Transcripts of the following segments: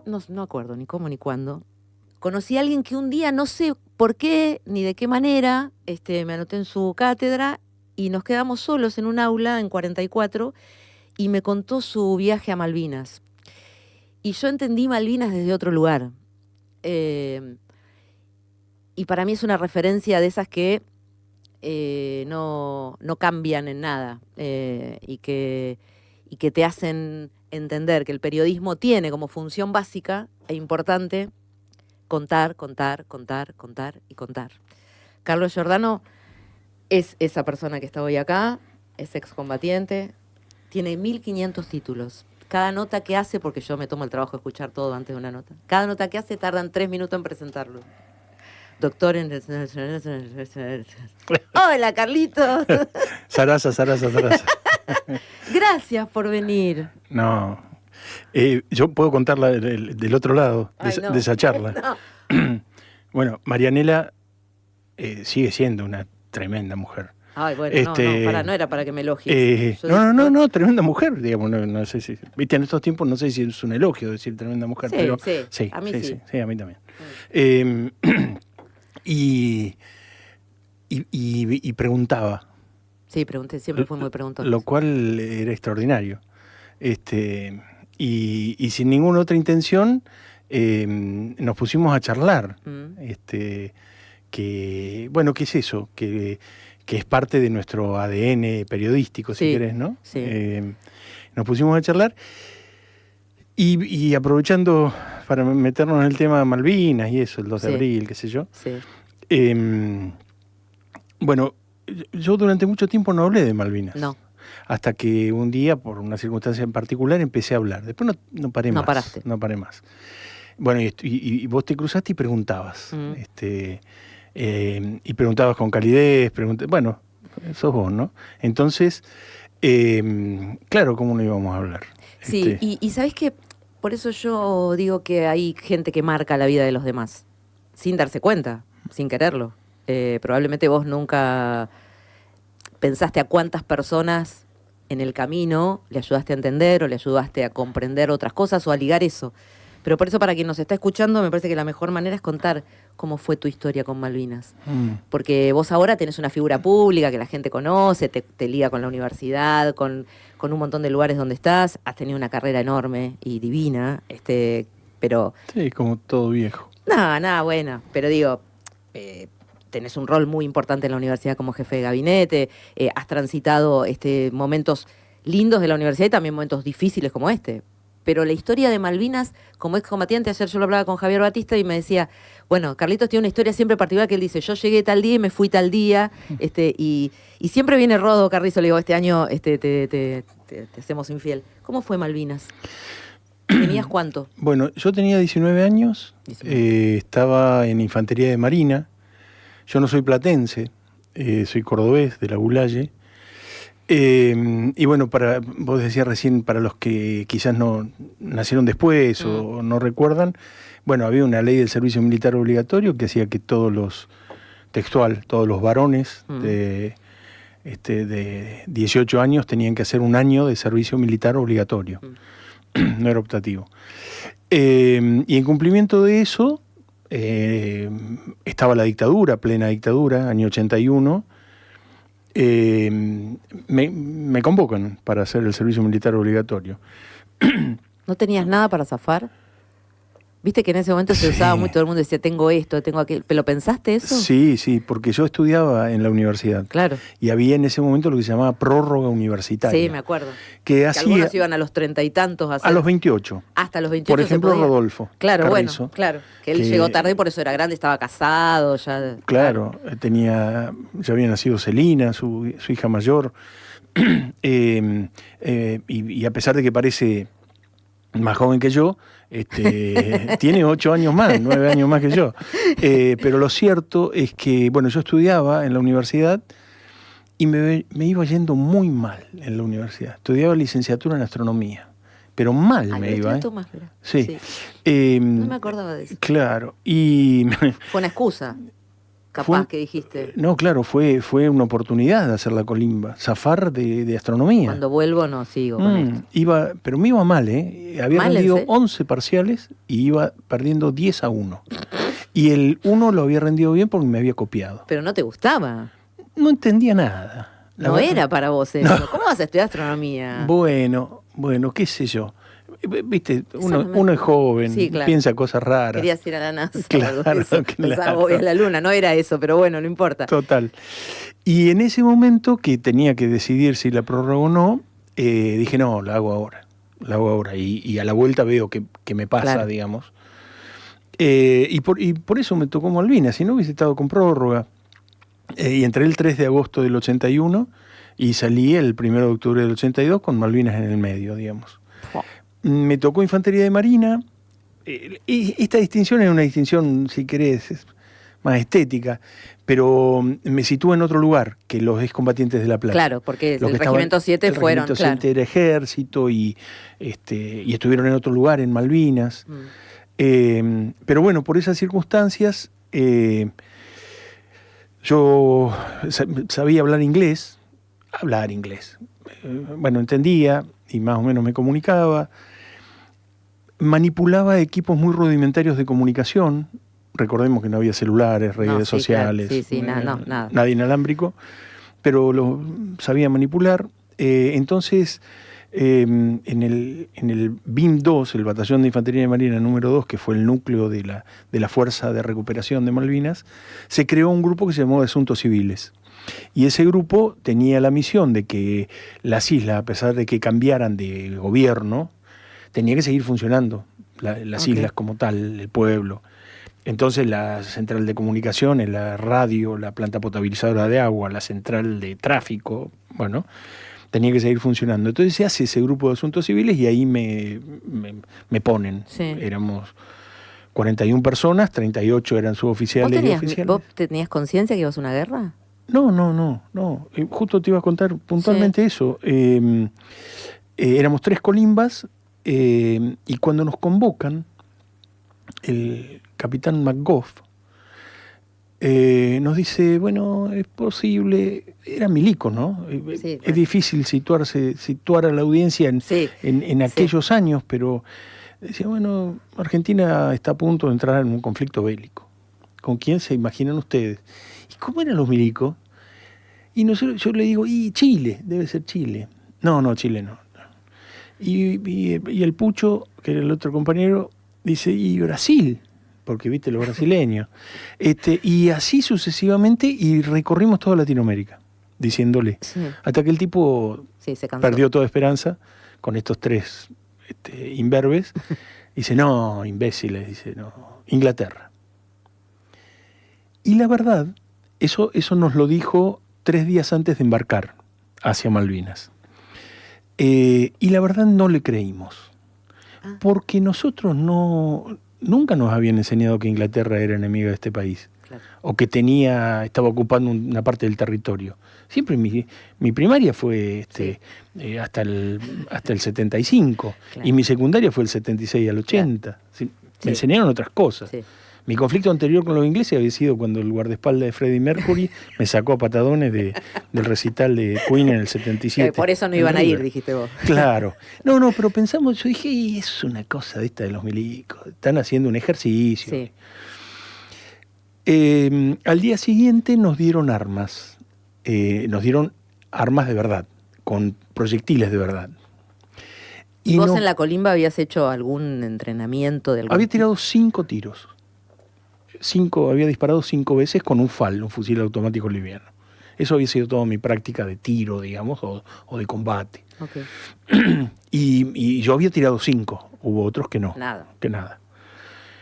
no acuerdo ni cómo ni cuándo, conocí a alguien que un día, no sé por qué ni de qué manera, me anoté en su cátedra y nos quedamos solos en un aula en 44 y me contó su viaje a Malvinas. Y yo entendí Malvinas desde otro lugar. Y para mí es una referencia de esas que no cambian en nada y que te hacen entender que el periodismo tiene como función básica e importante contar, contar, contar, contar y contar. Carlos Giordano es esa persona que está hoy acá, es excombatiente, tiene 1500 títulos. Cada nota que hace, porque yo me tomo el trabajo de escuchar todo antes de una nota, cada nota que hace tardan 3 minutos en presentarlo. Doctor en... Hola, Carlitos. Sarasa. Gracias por venir. No. Yo puedo contarla del otro lado de esa charla. No. Bueno, Marianela sigue siendo una tremenda mujer. Ay, bueno, no era para que me elogies. No, tremenda mujer, digamos, no sé si... Viste, en estos tiempos no sé si es un elogio decir tremenda mujer, sí, pero... Sí, a mí sí. Sí, a mí también. Y preguntaba. Sí, pregunté, siempre fue muy preguntón. Lo cual era extraordinario. Y sin ninguna otra intención nos pusimos a charlar. ¿Qué es eso? Que es parte de nuestro ADN periodístico, si querés, ¿no? Sí. Nos pusimos a charlar y aprovechando para meternos en el tema de Malvinas y eso, el 2 de abril, qué sé yo. Sí. Bueno, yo durante mucho tiempo no hablé de Malvinas. No. Hasta que un día, por una circunstancia en particular, empecé a hablar. Después no paré más. Paraste. No paré más. Bueno, y vos te cruzaste y preguntabas. Y preguntabas con calidez. Bueno, sos vos, ¿no? Entonces, claro, ¿cómo no íbamos a hablar? Sí, y ¿sabés qué? Por eso yo digo que hay gente que marca la vida de los demás, sin darse cuenta, sin quererlo. Probablemente vos nunca pensaste a cuántas personas en el camino le ayudaste a entender o le ayudaste a comprender otras cosas o a ligar eso. Pero por eso, para quien nos está escuchando, me parece que la mejor manera es contar cómo fue tu historia con Malvinas. Porque vos ahora tenés una figura pública que la gente conoce, te liga con la universidad, con un montón de lugares donde estás, has tenido una carrera enorme y divina, pero... Sí, como todo viejo. Nada, bueno, pero digo... tenés un rol muy importante en la universidad como jefe de gabinete, has transitado momentos lindos de la universidad y también momentos difíciles como este. Pero la historia de Malvinas, como excombatiente, ayer yo lo hablaba con Javier Batista y me decía, bueno, Carlitos tiene una historia siempre particular que él dice, yo llegué tal día y me fui tal día, y siempre viene Rodo Carrizo, le digo, este año te hacemos infiel. ¿Cómo fue Malvinas? ¿Tenías cuánto? Bueno, yo tenía 19 años, 19. Estaba en Infantería de Marina. Yo no soy platense, soy cordobés de la Gulaye. Y bueno, vos decías recién, para los que quizás no nacieron después o no recuerdan, bueno, había una ley del servicio militar obligatorio que hacía que todos los varones de 18 años tenían que hacer un año de servicio militar obligatorio, no era optativo. Y en cumplimiento de eso, estaba la dictadura, plena dictadura, año 81, me convocan para hacer el servicio militar obligatorio. ¿No tenías nada para zafar? Viste que en ese momento se usaba muy, todo el mundo decía, tengo esto, tengo aquello. ¿Pero pensaste eso? Sí, porque yo estudiaba en la universidad. Claro. Y había en ese momento lo que se llamaba prórroga universitaria. Sí, me acuerdo. Que algunos iban a los 30 y tantos. A los 28. Hasta los 28. Por ejemplo, Rodolfo. Claro, Carrizo, bueno, claro. Que él llegó tarde y por eso era grande, estaba casado, ya. Claro, ya había nacido Celina, su hija mayor. Y a pesar de que parece más joven que yo, tiene 8 años más, 9 años más que yo. Pero lo cierto es que, bueno, yo estudiaba en la universidad y me iba yendo muy mal en la universidad. Estudiaba licenciatura en astronomía, pero mal me iba. Tomás, sí. No me acordaba de eso. Claro. Y fue una excusa. capaz que dijiste. No, claro, fue una oportunidad de hacer la colimba, zafar de astronomía. Cuando vuelvo no sigo con esto. Pero me iba mal, ¿eh? Había ¿Mal, rendido en serio? 11 parciales y iba perdiendo 10-1. Y el 1 lo había rendido bien porque me había copiado. Pero no te gustaba. No entendía nada. No era para vos eso. No. ¿Cómo vas a estudiar astronomía? Bueno, qué sé yo. Viste, uno es joven, sí, claro. piensa cosas raras. Querías ir a la NASA. Claro, Pensaba, voy a la Luna. No era eso, pero bueno, no importa. Total. Y en ese momento que tenía que decidir si la prórroga o no, dije, no, la hago ahora. Y a la vuelta veo que me pasa, claro, digamos. Y por eso me tocó Malvinas, si no hubiese estado con prórroga. Y entré el 3 de agosto del 81 y salí el 1 de octubre del 82 con Malvinas en el medio, digamos. Oh. Me tocó Infantería de Marina. Y esta distinción es una distinción, si querés, más estética, pero me sitúa en otro lugar que los excombatientes de La Plata. Claro, porque el Regimiento 7 fueron, el Regimiento 7 era ejército y estuvieron en otro lugar, en Malvinas. Pero bueno, por esas circunstancias, yo sabía hablar inglés. Bueno, entendía y más o menos me comunicaba. Manipulaba equipos muy rudimentarios de comunicación. Recordemos que no había celulares, redes sociales, claro. Nada. Nada inalámbrico, pero lo sabía manipular. Entonces, en el BIM 2, el Batallón de Infantería de Marina número 2, que fue el núcleo de la Fuerza de Recuperación de Malvinas, se creó un grupo que se llamó de Asuntos Civiles. Y ese grupo tenía la misión de que las islas, a pesar de que cambiaran de gobierno, tenía que seguir funcionando, las islas como tal, el pueblo. Entonces la central de comunicaciones, la radio, la planta potabilizadora de agua, la central de tráfico, bueno, tenía que seguir funcionando. Entonces se hace ese grupo de asuntos civiles y ahí me ponen. Sí. Éramos 41 personas, 38 eran suboficiales y oficiales. ¿Vos tenías conciencia que ibas a una guerra? No. Justo te iba a contar puntualmente eso. Éramos 3 colimbas y cuando nos convocan, el capitán McGough nos dice, bueno, es posible, era milico, ¿no? Sí, es difícil situar a la audiencia en aquellos años, pero decía, bueno, Argentina está a punto de entrar en un conflicto bélico. ¿Con quién se imaginan ustedes? ¿Y cómo eran los milicos? Y yo le digo, y Chile, debe ser Chile. No, Chile no. Y el Pucho, que era el otro compañero, dice, y Brasil, porque viste los brasileños. Y así sucesivamente, y recorrimos toda Latinoamérica, diciéndole. Sí. Hasta que el tipo se perdió toda esperanza con estos 3 imberbes. Dice, no, imbéciles, dice, no, Inglaterra. Y la verdad, eso nos lo dijo 3 días antes de embarcar hacia Malvinas. Y la verdad no le creímos. Porque nosotros nunca nos habían enseñado que Inglaterra era enemiga de este país. Claro. O que estaba ocupando una parte del territorio. Siempre mi primaria fue hasta el 75. Claro. Y mi secundaria fue el 76 al 80. Claro. Me enseñaron otras cosas. Sí. Mi conflicto anterior con los ingleses había sido cuando el guardaespaldas de Freddie Mercury me sacó a patadones del recital de Queen en el 77. Por eso no iban a ir, dijiste vos. Claro. No, pero pensamos, yo dije, es una cosa de esta de los milicos, están haciendo un ejercicio. Sí. Al día siguiente nos dieron armas de verdad, con proyectiles de verdad. ¿Y vos en la colimba habías hecho algún entrenamiento de algún Había tirado 5 tiros. Había disparado 5 veces con un FAL, un fusil automático liviano. Eso había sido toda mi práctica de tiro, digamos, o de combate. Okay. Y yo había tirado 5, hubo otros que no. Nada.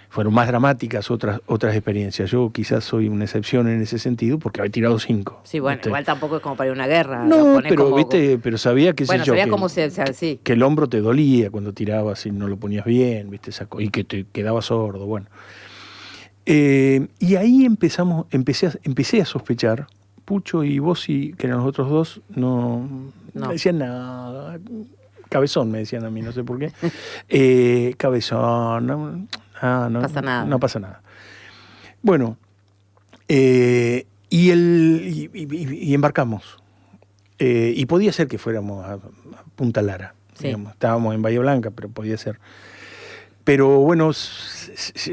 Fueron más dramáticas otras experiencias. Yo quizás soy una excepción en ese sentido porque había tirado 5. Sí, bueno, igual tampoco es como para ir a una guerra. No, pero sabía que sabía cómo sí. Que el hombro te dolía cuando tirabas y no lo ponías bien, ¿viste? Y que te quedabas sordo, bueno. Y ahí empecé a sospechar. Pucho y Bossi, que eran los otros 2, no. Me decían nada. Cabezón me decían a mí, no sé por qué. Cabezón, no pasa nada. Bueno, Y embarcamos. Y podía ser que fuéramos a Punta Lara. Sí. Digamos. Estábamos en Bahía Blanca, pero podía ser. Pero bueno,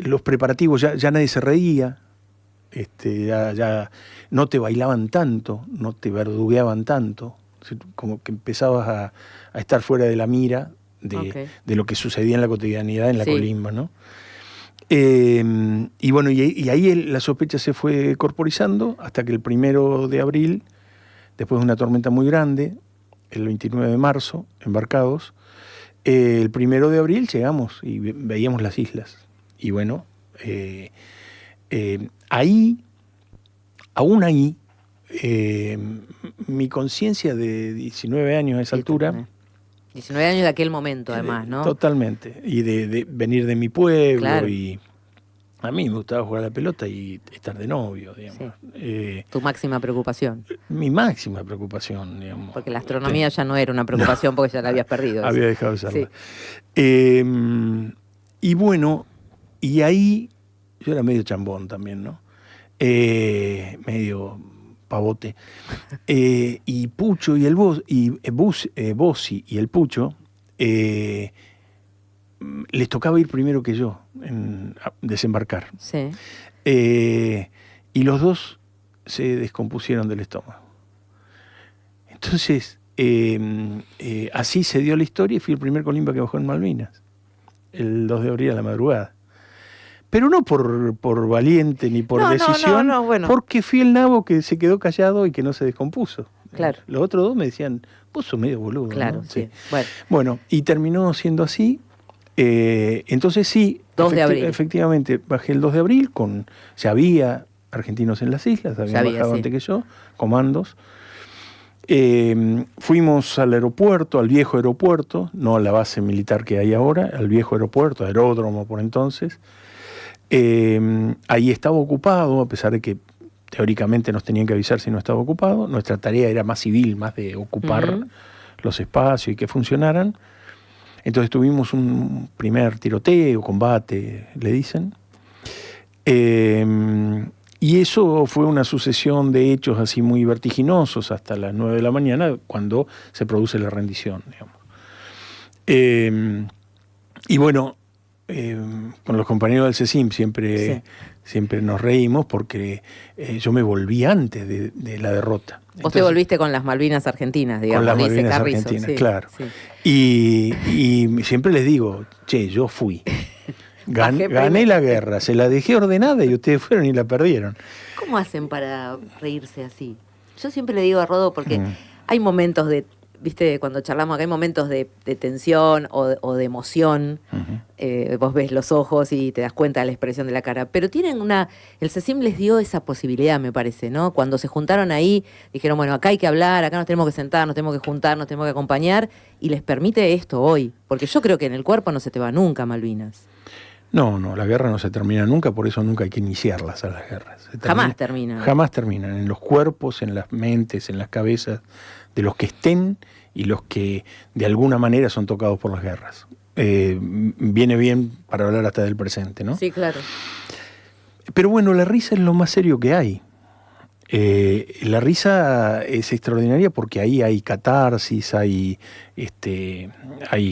los preparativos, ya nadie se reía, ya no te bailaban tanto, no te verdugueaban tanto, como que empezabas a estar fuera de la mira de lo que sucedía en la cotidianidad en la colimba, ¿no? Y bueno, y ahí la sospecha se fue corporizando hasta que el 1 de abril, después de una tormenta muy grande, el 29 de marzo, embarcados, el 1 de abril llegamos y veíamos las islas. Y bueno, aún ahí, mi conciencia de 19 años a esa altura... También. 19 años de aquel momento, además, ¿no? Totalmente. Y de venir de mi pueblo. Claro. Y a mí me gustaba jugar a la pelota y estar de novio, digamos. Sí. Tu máxima preocupación. Mi máxima preocupación, digamos. Porque la astronomía ya no era una preocupación porque ya la habías perdido. Había dejado de serla. Sí. Y bueno, y ahí yo era medio chambón también, ¿no? Medio pavote. Y Pucho y Bossi y el Pucho les tocaba ir primero que yo a desembarcar. Sí. Y los dos se descompusieron del estómago. Entonces, así se dio la historia y fui el primer colimba que bajó en Malvinas, el 2 de abril a la madrugada. Pero no por valiente ni por decisión, bueno. Porque fui el nabo que se quedó callado y que no se descompuso. Claro. Los otros dos me decían, vos sos medio boludo. Claro, ¿no? sí. Bueno, y terminó siendo así. Entonces sí, 2 de abril. Efectivamente, bajé el 2 de abril, ya había argentinos en las islas, habían bajado antes que yo, comandos. Fuimos al aeropuerto, al viejo aeropuerto, no a la base militar que hay ahora, al viejo aeropuerto, aeródromo por entonces. Ahí estaba ocupado, a pesar de que teóricamente nos tenían que avisar si no estaba ocupado. Nuestra tarea era más civil, más de ocupar los espacios y que funcionaran. Entonces tuvimos un primer tiroteo, combate, le dicen. Y eso fue una sucesión de hechos así muy vertiginosos hasta las 9 de la mañana, cuando se produce la rendición, digamos. Y bueno, con los compañeros del CECIM siempre nos reímos porque yo me volví antes de la derrota. Vos te volviste con las Malvinas argentinas, digamos. Con las dice Malvinas Carrizo. argentinas, Sí, claro. Sí. Y siempre les digo, yo fui. Gané la guerra, se la dejé ordenada y ustedes fueron y la perdieron. ¿Cómo hacen para reírse así? Yo siempre le digo a Rodo, porque hay momentos de, viste, cuando charlamos acá hay momentos de tensión o de emoción. Vos ves los ojos y te das cuenta de la expresión de la cara. Pero tienen el CECIM les dio esa posibilidad, me parece, ¿no? Cuando se juntaron ahí, dijeron, bueno, acá hay que hablar, acá nos tenemos que sentar, nos tenemos que juntar, nos tenemos que acompañar, y les permite esto hoy. Porque yo creo que en el cuerpo no se te va nunca, Malvinas. No, la guerra no se termina nunca, por eso nunca hay que iniciarlas a las guerras. Jamás terminan. Jamás terminan, en los cuerpos, en las mentes, en las cabezas de los que estén y los que de alguna manera son tocados por las guerras. Viene bien para hablar hasta del presente, ¿no? Sí, claro. Pero bueno, la risa es lo más serio que hay. La risa es extraordinaria porque ahí hay catarsis, hay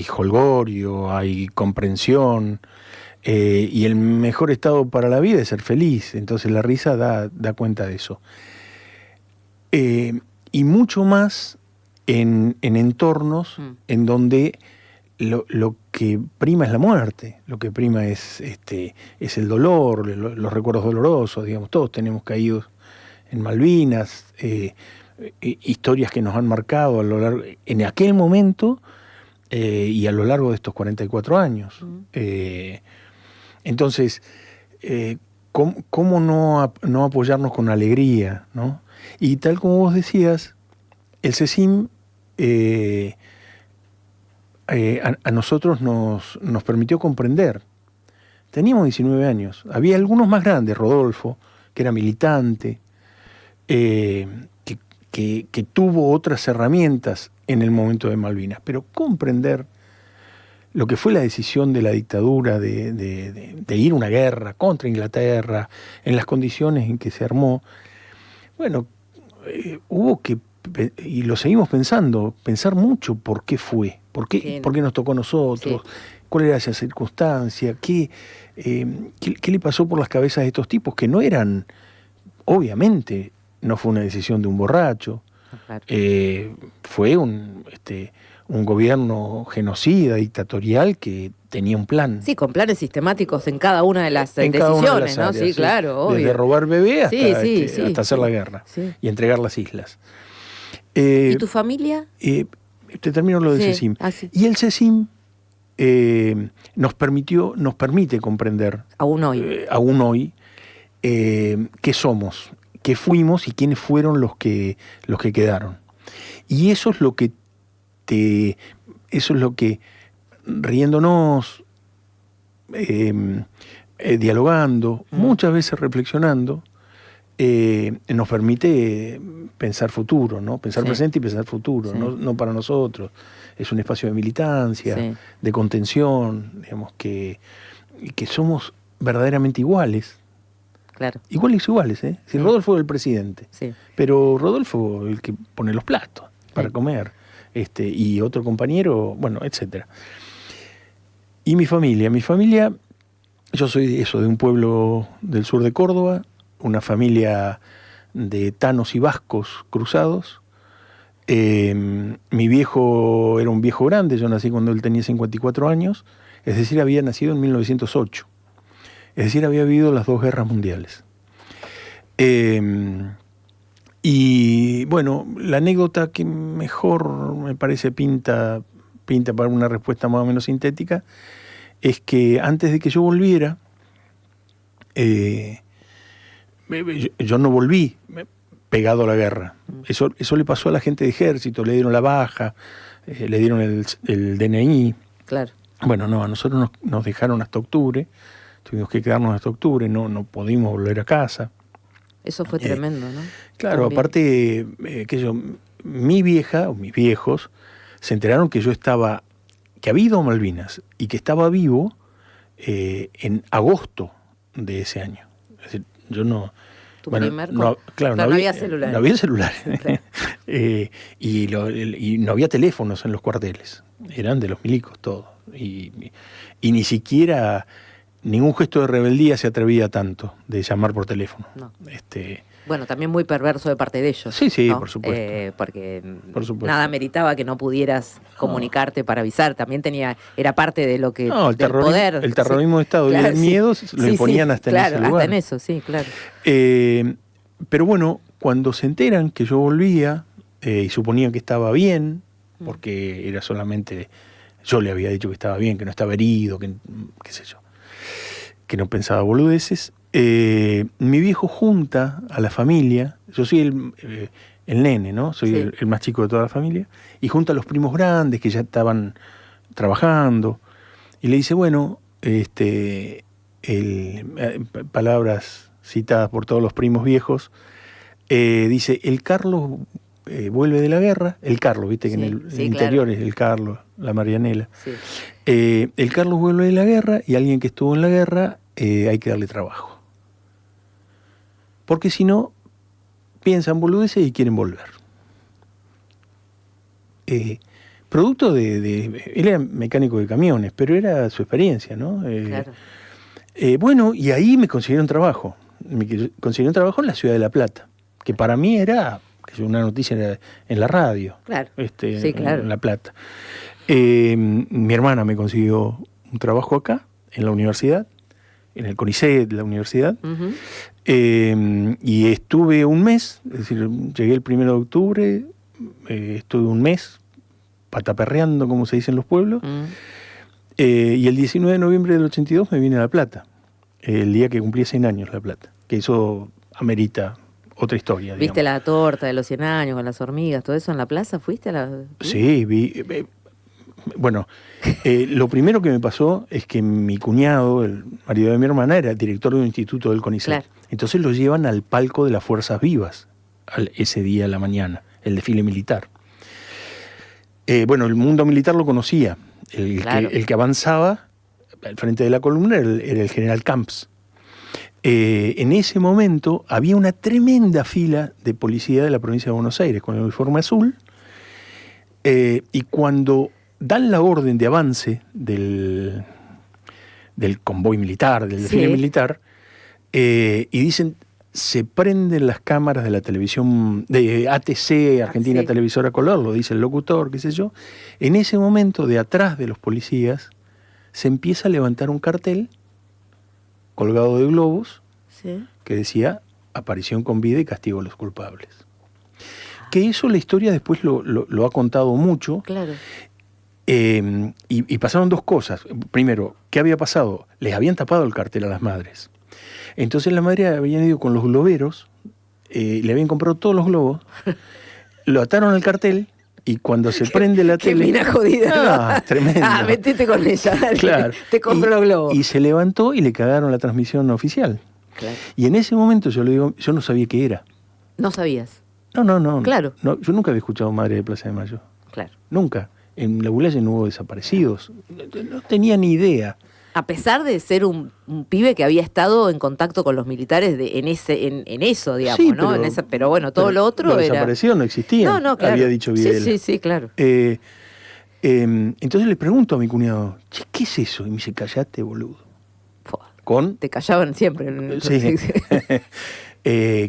jolgorio, hay comprensión. Y el mejor estado para la vida es ser feliz. Entonces la risa da cuenta de eso. Y mucho más en entornos en donde lo que prima es la muerte, lo que prima es el dolor, los recuerdos dolorosos, digamos. Todos tenemos caídos en Malvinas, historias que nos han marcado a lo largo, en aquel momento y a lo largo de estos 44 años. Entonces, ¿cómo no apoyarnos con alegría, ¿no? Y tal como vos decías, el CECIM a nosotros nos permitió comprender. Teníamos 19 años. Había algunos más grandes, Rodolfo, que era militante, que tuvo otras herramientas en el momento de Malvinas. Pero comprender lo que fue la decisión de la dictadura de ir a una guerra contra Inglaterra, en las condiciones en que se armó, bueno, hubo que, y lo seguimos pensar mucho por qué fue, por qué nos tocó a nosotros, cuál era esa circunstancia, qué le pasó por las cabezas de estos tipos que no eran, obviamente, no fue una decisión de un borracho, claro. Fue un gobierno genocida, dictatorial, que tenía un plan. Sí, con planes sistemáticos en cada una de las decisiones, ¿no? Áreas, sí, claro, obvio. Desde robar bebé hasta, hasta hacer la guerra y entregar las islas. ¿Y tu familia? Te termino lo del CECIM. Sí. Y el CECIM nos permite comprender, aún hoy, qué somos, qué fuimos y quiénes fueron los que quedaron. Y eso es lo que riéndonos, dialogando, muchas veces reflexionando, nos permite pensar futuro, ¿no? Pensar presente y pensar futuro, no para nosotros. Es un espacio de militancia, de contención, digamos, que somos verdaderamente iguales. Claro. Iguales, ¿eh? Si Rodolfo es el presidente, pero Rodolfo el que pone los platos para comer, y otro compañero, bueno, etcétera. Y mi familia, yo soy de un pueblo del sur de Córdoba, una familia de tanos y vascos cruzados. Mi viejo era un viejo grande, yo nací cuando él tenía 54 años, es decir, había nacido en 1908. Es decir, había vivido las 2 guerras mundiales. Y bueno, la anécdota que mejor me parece pinta para una respuesta más o menos sintética es que antes de que yo volviera, yo no volví pegado a la guerra. Eso le pasó a la gente de ejército, le dieron la baja, le dieron el DNI. Claro. Bueno, no, a nosotros nos dejaron hasta octubre. Tuvimos que quedarnos hasta octubre, no pudimos volver a casa. Eso fue tremendo, ¿no? Claro, también. Aparte, mi vieja o mis viejos se enteraron que que había ido a Malvinas y que estaba vivo en agosto de ese año. Es decir, yo no... ¿Tu primer? No había celulares. No había celulares. Claro. Y no había teléfonos en los cuarteles. Eran de los milicos todos. Y ni siquiera... Ningún gesto de rebeldía se atrevía tanto de llamar por teléfono. No. Bueno, también muy perverso de parte de ellos. Sí, ¿no? Por supuesto. Porque nada meritaba que no pudieras comunicarte para avisar. También era parte de lo que... No, el poder. El terrorismo de Estado y el miedo lo imponían hasta en ese lugar. Hasta en eso, sí, claro. Pero bueno, cuando se enteran que yo volvía, y suponían que estaba bien, porque era solamente... Yo le había dicho que estaba bien, que no estaba herido, qué sé yo, que no pensaba boludeces. Mi viejo junta a la familia, yo soy el nene, ¿no? Soy el más chico de toda la familia, y junta a los primos grandes que ya estaban trabajando, y le dice, bueno, palabras citadas por todos los primos viejos, dice, el Carlos vuelve de la guerra, el Carlos, viste que en el interior es el Carlos, la Marianela. Sí. El Carlos vuelve de la guerra y alguien que estuvo en la guerra hay que darle trabajo. Porque si no, piensan boludeces y quieren volver. Producto él era mecánico de camiones, pero era su experiencia, ¿no? Claro. Bueno, y ahí me consiguieron trabajo. Me consiguieron trabajo en la ciudad de La Plata, que para mí era una noticia en la radio. Claro. Claro. En La Plata. Mi hermana me consiguió un trabajo acá, en la universidad, en el CONICET de la universidad, y estuve un mes, es decir, llegué el 1 de octubre, estuve un mes pataperreando, como se dice en los pueblos, y el 19 de noviembre del 82 me vine a La Plata, el día que cumplí 100 años La Plata, que eso amerita otra historia. ¿Viste la torta de los 100 años con las hormigas, todo eso en la plaza? ¿Fuiste a la...? Sí, vi... Bueno, lo primero que me pasó es que mi cuñado, el marido de mi hermana, era director de un instituto del CONICET. Claro. Entonces lo llevan al palco de las Fuerzas Vivas ese día a la mañana, el desfile militar. Bueno, el mundo militar lo conocía, El que avanzaba al frente de la columna era el general Camps. En ese momento había una tremenda fila de policía de la provincia de Buenos Aires con el uniforme azul, y cuando dan la orden de avance del convoy militar, del desfile militar, y dicen, se prenden las cámaras de la televisión, de ATC, Argentina Televisora Color, lo dice el locutor, qué sé yo. En ese momento, de atrás de los policías, se empieza a levantar un cartel colgado de globos que decía aparición con vida y castigo a los culpables. Que eso la historia después lo ha contado mucho. Claro. Y pasaron dos cosas. Primero, ¿qué había pasado? Les habían tapado el cartel a las madres. Entonces las madres habían ido con los globeros, le habían comprado todos los globos, lo ataron al cartel, y cuando se prende la tele... ¡Qué mina jodida! Tremendo. Metete con ella, dale, claro. Te compro los globos. Y se levantó y le cagaron la transmisión oficial. Claro. Y en ese momento yo le digo, yo no sabía qué era. ¿No sabías? No. Claro. No, yo nunca había escuchado Madre de Plaza de Mayo. Claro. Nunca. En la Bulaye no hubo desaparecidos. No tenía ni idea. A pesar de ser un pibe que había estado en contacto con los militares en eso, digamos, sí, ¿no? Pero bueno, todo lo otro era... desapareció, no existía. No, claro. Había dicho Videla. Sí, claro. Entonces le pregunto a mi cuñado, che, ¿qué es eso? Y me dice, callate, boludo. Te callaban siempre. Sí.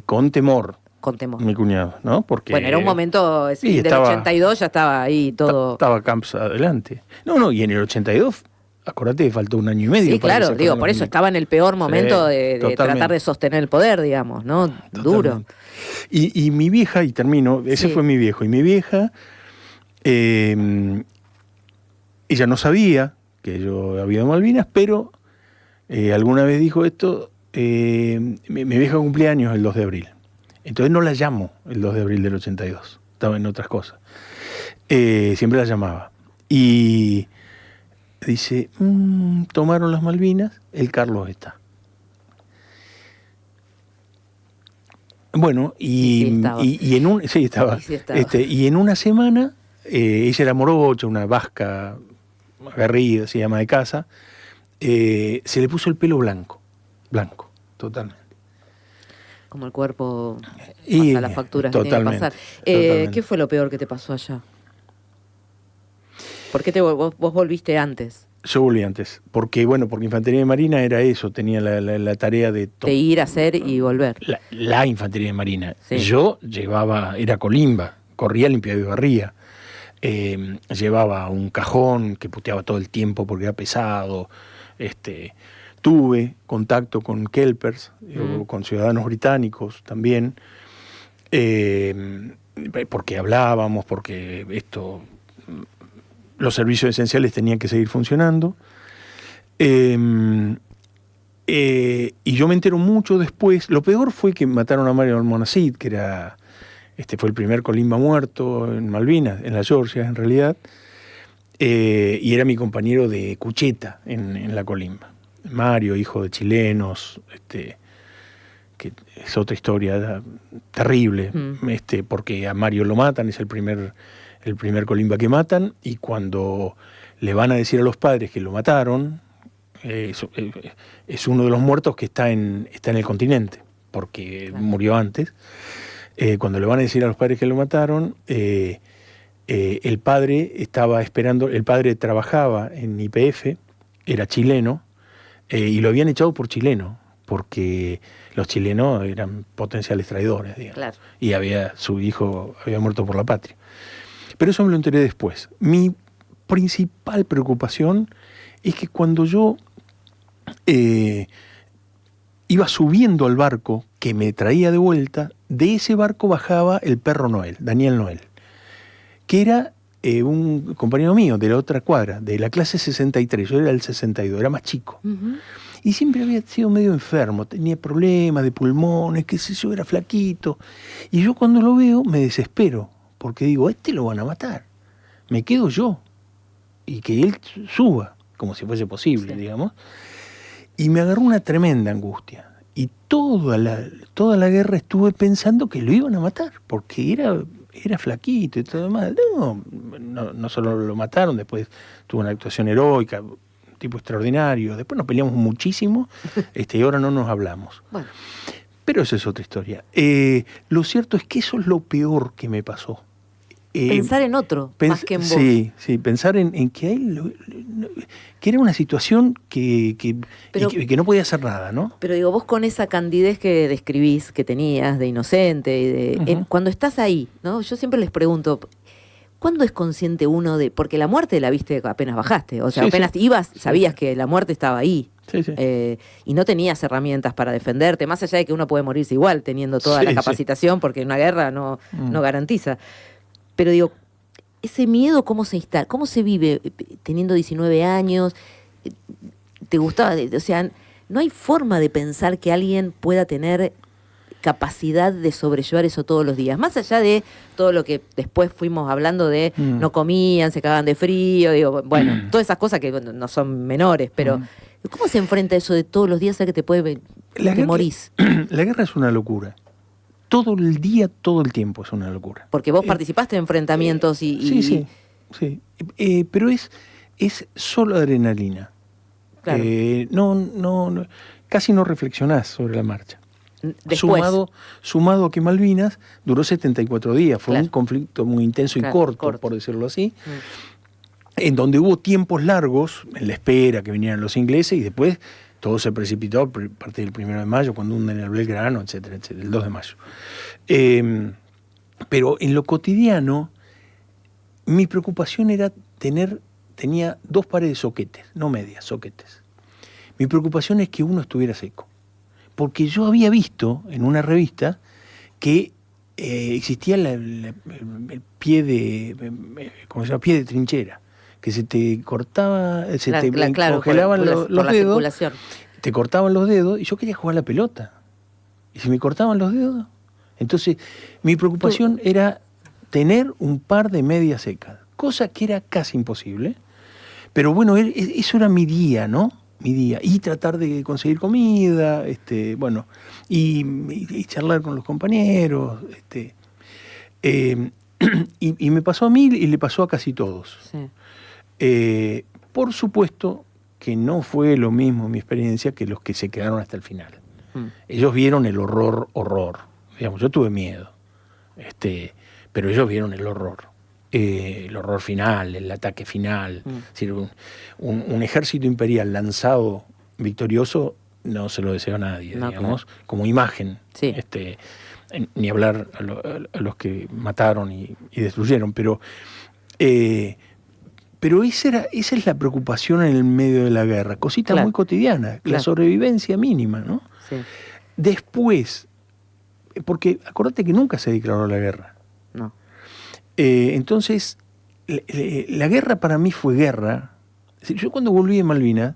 Con temor. Con temor. Mi cuñado, ¿no? Porque... Bueno, era un momento, del 82 ya estaba ahí todo... Estaba Camps adelante. No, y en el 82... Acordate que faltó un año y medio. Sí, claro, por eso estaba en el peor momento de tratar de sostener el poder, digamos, ¿no? Totalmente. Duro. Y mi vieja, y termino, ese fue mi viejo, y mi vieja, ella no sabía que yo había ido a Malvinas, pero alguna vez dijo esto, mi vieja cumplía años el 2 de abril, entonces no la llamo el 2 de abril del 82, estaba en otras cosas, siempre la llamaba, y... Dice, tomaron las Malvinas, el Carlos está. Bueno, y en una semana, ella era morocha, una vasca aguerrida, se llama de casa, se le puso el pelo blanco, totalmente. Como el cuerpo pasa las facturas que tiene que pasar. ¿Qué fue lo peor que te pasó allá? ¿Por qué vos volviste antes? Yo volví antes, porque Infantería de Marina era eso, tenía la tarea de ir a hacer y volver. La Infantería de Marina. Sí. Yo era colimba, corría, limpiaba y barría. Llevaba un cajón que puteaba todo el tiempo porque era pesado. Tuve contacto con kelpers, o con ciudadanos británicos también, porque hablábamos, porque los servicios esenciales tenían que seguir funcionando. Y yo me entero mucho después. Lo peor fue que mataron a Mario Almonacid, que fue el primer colimba muerto en Malvinas, en la Georgia en realidad, y era mi compañero de cucheta en la colimba. Mario, hijo de chilenos, que es otra historia terrible, porque a Mario lo matan, es el primer colimba que matan, y cuando le van a decir a los padres que lo mataron, es uno de los muertos que está en el continente, porque murió antes. Cuando le van a decir a los padres que lo mataron, el padre estaba esperando, el padre trabajaba en YPF, era chileno, y lo habían echado por chileno, porque los chilenos eran potenciales traidores, digamos. Claro. Y su hijo había muerto por la patria. Pero eso me lo enteré después. Mi principal preocupación es que cuando yo iba subiendo al barco que me traía de vuelta, de ese barco bajaba el perro Noel, Daniel Noel, que era un compañero mío de la otra cuadra, de la clase 63, yo era el 62, era más chico. Uh-huh. Y siempre había sido medio enfermo, tenía problemas de pulmones, qué sé yo, era flaquito. Y yo cuando lo veo me desespero, porque digo, lo van a matar, me quedo yo, y que él suba, como si fuese posible, digamos. Y me agarró una tremenda angustia. Y toda la guerra estuve pensando que lo iban a matar, porque era flaquito y todo demás. No solo lo mataron, después tuvo una actuación heroica, un tipo extraordinario. Después nos peleamos muchísimo y ahora no nos hablamos. Bueno. Pero esa es otra historia. Lo cierto es que eso es lo peor que me pasó. Pensar en otro, más que en vos. Sí, pensar en que que era una situación que no podía hacer nada, ¿no? Pero digo, vos con esa candidez que describís, que tenías, de inocente, y cuando estás ahí, ¿no? Yo siempre les pregunto, ¿cuándo es consciente uno de...? Porque la muerte la viste apenas bajaste, o sea, apenas ibas, sabías que la muerte estaba ahí. Sí. Y no tenías herramientas para defenderte, más allá de que uno puede morirse igual teniendo toda la capacitación, porque una guerra no garantiza. Pero digo, ese miedo, ¿cómo se instala? ¿Cómo se vive teniendo 19 años? ¿Te gustaba? O sea, no hay forma de pensar que alguien pueda tener capacidad de sobrellevar eso todos los días. Más allá de todo lo que después fuimos hablando de no comían, se cagaban de frío, digo, bueno, todas esas cosas que no son menores, pero ¿cómo se enfrenta eso de todos los días a que te morís? La guerra es una locura. Todo el día, todo el tiempo es una locura. Porque vos participaste en enfrentamientos Sí. Pero es solo adrenalina. Claro. Casi no reflexionás sobre la marcha. Después. Sumado a que Malvinas duró 74 días. Fue un conflicto muy intenso y corto, por decirlo así. En donde hubo tiempos largos, en la espera que vinieran los ingleses, y después todo se precipitó a partir del 1 de mayo, cuando hunden el Belgrano, etcétera, el 2 de mayo. Pero en lo cotidiano, mi preocupación era tenía 2 pares de soquetes, no medias, soquetes. Mi preocupación es que uno estuviera seco. Porque yo había visto en una revista que existía el pie de, ¿cómo se llama? Pie de trinchera, que se te cortaba, congelaban los dedos, te cortaban los dedos, y yo quería jugar la pelota. Y si me cortaban los dedos, entonces mi preocupación era tener un par de medias secas, cosa que era casi imposible. Pero bueno, eso era mi día, ¿no? Mi día. Y tratar de conseguir comida, y charlar con los compañeros, y me pasó a mí y le pasó a casi todos. Sí. Por supuesto que no fue lo mismo mi experiencia que los que se quedaron hasta el final. Ellos vieron el horror. Digamos, yo tuve miedo, pero ellos vieron el horror final, el ataque final. Es decir, un ejército imperial lanzado victorioso no se lo deseo a nadie, digamos, como imagen. Sí. Ni hablar a los que mataron y destruyeron, pero esa es la preocupación en el medio de la guerra, cosita muy cotidiana, la sobrevivencia mínima, ¿no? Sí. Después, porque acordate que nunca se declaró la guerra. No. Entonces, la guerra para mí fue guerra. Es decir, yo cuando volví de Malvinas,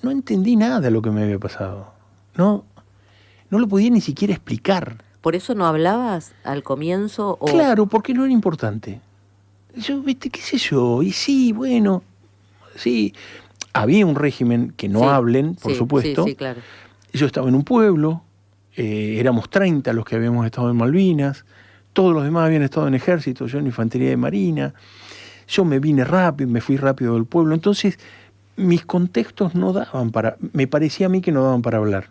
no entendí nada de lo que me había pasado. No lo podía ni siquiera explicar. ¿Por eso no hablabas al comienzo? Claro, porque no era importante. Yo, qué sé yo, y sí, bueno, sí. Había un régimen que no hablen, por supuesto. Sí, claro. Yo estaba en un pueblo, éramos 30 los que habíamos estado en Malvinas, todos los demás habían estado en ejército, yo en infantería de marina. Yo me vine rápido, me fui rápido del pueblo. Entonces, mis contextos no daban me parecía a mí que no daban para hablar.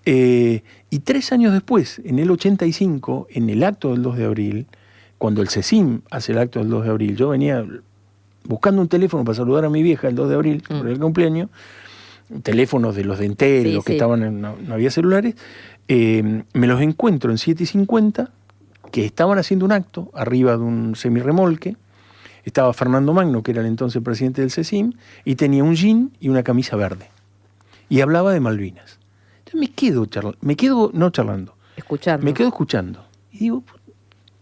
Y 3 años después, en el 85, en el acto del 2 de abril, cuando el CECIM hace el acto del 2 de abril, yo venía buscando un teléfono para saludar a mi vieja el 2 de abril, por el cumpleaños, teléfonos de los de Entel, los que estaban, no había celulares, me los encuentro en 7:50, que estaban haciendo un acto arriba de un semirremolque. Estaba Fernando Magno, que era el entonces presidente del CECIM, y tenía un jean y una camisa verde. Y hablaba de Malvinas. Entonces me quedo no charlando. Escuchando. Me quedo escuchando. Y digo,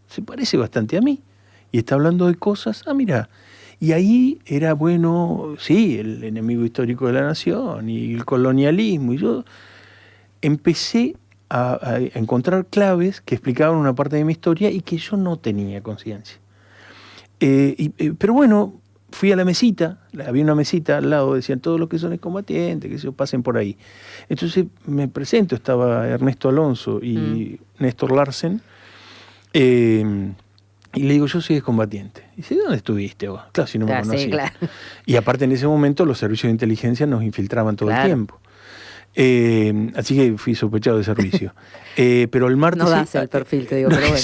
se parece bastante a mí. Y está hablando de cosas, mira. Y ahí era bueno, sí, el enemigo histórico de la nación y el colonialismo. Y yo empecé a encontrar claves que explicaban una parte de mi historia y que yo no tenía conciencia. Pero bueno, fui a la mesita, había una mesita al lado, decían todos los que son excombatientes, que se pasen por ahí. Entonces me presento, estaba Ernesto Alonso y Néstor Larsen, Y le digo, yo soy excombatiente. Y dice, ¿dónde estuviste vos? Claro, si no me conocía. Sí, claro. Y aparte en ese momento los servicios de inteligencia nos infiltraban todo el tiempo. Así que fui sospechado de servicio. Pero el martes... No das el perfil, te digo, pero bueno.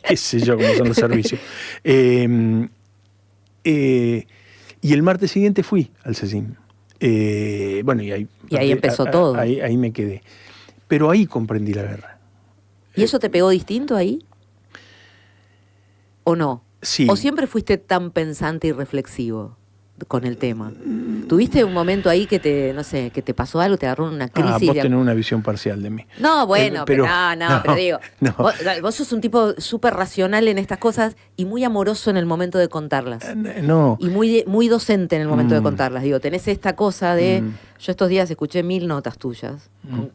Qué sé yo cómo son los servicios. Y el martes siguiente fui al CECIM. Bueno, y ahí empezó todo. Ahí me quedé. Pero ahí comprendí la guerra. ¿Y eso te pegó distinto ahí? ¿O no? Sí. ¿O siempre fuiste tan pensante y reflexivo con el tema? ¿Tuviste un momento ahí que que te pasó algo, te agarró una crisis? Vos tenés una visión parcial de mí. No, bueno, pero digo, no. Vos sos un tipo súper racional en estas cosas y muy amoroso en el momento de contarlas. No. Y muy docente en el momento de contarlas. Digo, tenés esta cosa de... Yo estos días escuché 1000 notas tuyas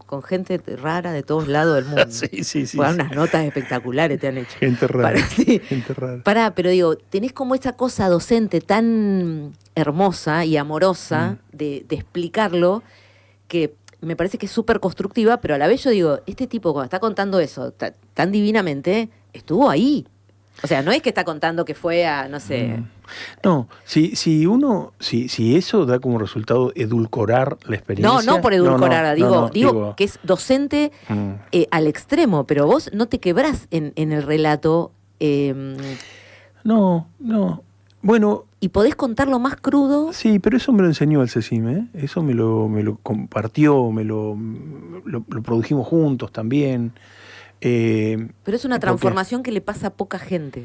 con gente rara de todos lados del mundo. Sí. Bueno, unas notas espectaculares te han hecho. Gente rara. Gente rara. Pero digo, tenés como esa cosa docente tan hermosa y amorosa de explicarlo, que me parece que es súper constructiva, pero a la vez yo digo, este tipo cuando está contando eso tan divinamente, estuvo ahí. O sea, no es que está contando que fue a, no sé... No, si eso da como resultado edulcorar la experiencia... No por edulcorar, digo que es docente al extremo, pero vos no te quebrás en el relato. No. Bueno... Y podés contarlo más crudo. Sí, pero eso me lo enseñó el CECIM, ¿eh? Eso me lo compartió, lo produjimos juntos también. Pero es una transformación que le pasa a poca gente.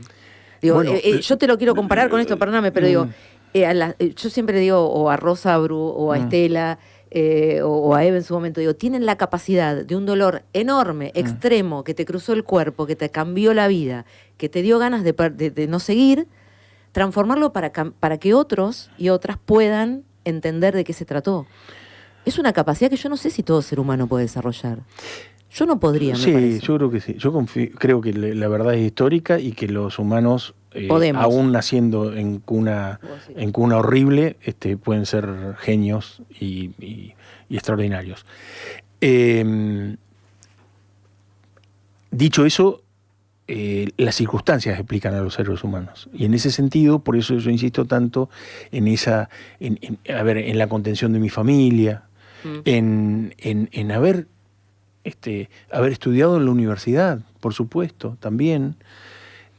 Digo, yo te lo quiero comparar con esto, perdóname, pero digo, yo siempre digo, o a Rosa Bru, o a Estela, o a Eve en su momento, digo, tienen la capacidad de un dolor enorme, extremo, que te cruzó el cuerpo, que te cambió la vida, que te dio ganas de no seguir, transformarlo para que otros y otras puedan entender de qué se trató. Es una capacidad que yo no sé si todo ser humano puede desarrollar. Yo no podría, me parece. Yo creo que sí. Yo creo que la verdad es histórica y que los humanos, aún naciendo en cuna horrible, pueden ser genios y extraordinarios. Dicho eso, las circunstancias explican a los seres humanos. Y en ese sentido, por eso yo insisto tanto en la contención de mi familia, en haber estudiado en la universidad, por supuesto, también,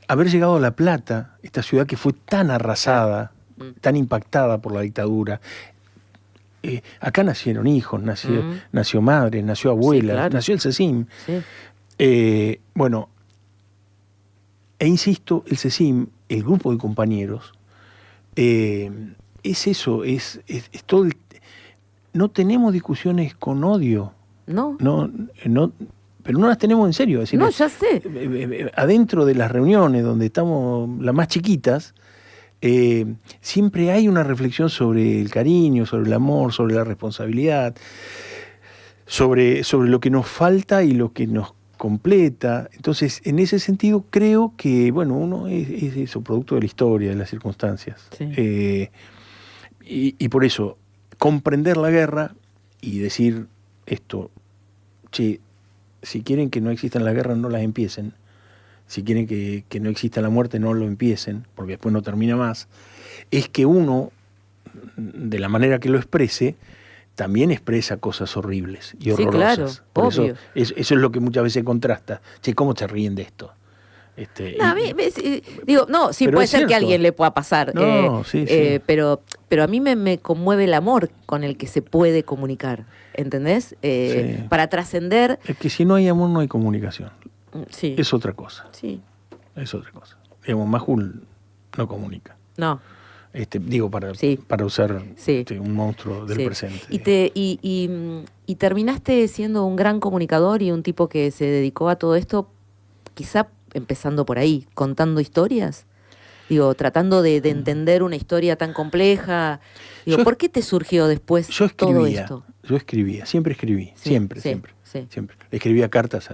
haber llegado a La Plata, esta ciudad que fue tan arrasada, tan impactada por la dictadura. Acá nacieron hijos, nació madre, nació abuela, claro. Nació el CECIM. Sí. Bueno, insisto, el CECIM, el grupo de compañeros, es eso, es todo no tenemos discusiones con odio. No, pero no las tenemos en serio. Es decir, no, ya sé. Adentro de las reuniones donde estamos las más chiquitas, siempre hay una reflexión sobre el cariño, sobre el amor, sobre la responsabilidad, sobre lo que nos falta y lo que nos completa. Entonces, en ese sentido, creo que, bueno, uno es eso, producto de la historia, de las circunstancias. Sí. Y por eso, comprender la guerra y decir esto, che, si quieren que no existan las guerras, no las empiecen. Si quieren que no exista la muerte, no lo empiecen, porque después no termina más. Es que uno, de la manera que lo exprese, también expresa cosas horribles y horrorosas. Sí, claro, obvio. Eso es lo que muchas veces contrasta. Che, ¿cómo se ríen de esto? Sí puede ser que a alguien le pueda pasar. Sí. Pero a mí me conmueve el amor con el que se puede comunicar, ¿entendés? Sí. Para trascender... Es que si no hay amor no hay comunicación. Sí. Es otra cosa. Sí. Es otra cosa. Digamos, Majul no comunica. No. Para usar un monstruo del presente. Y terminaste siendo un gran comunicador y un tipo que se dedicó a todo esto, quizá empezando por ahí, contando historias. Tratando de entender una historia tan compleja. ¿Por qué te surgió después todo esto? Yo escribía, siempre escribí, siempre. Escribía cartas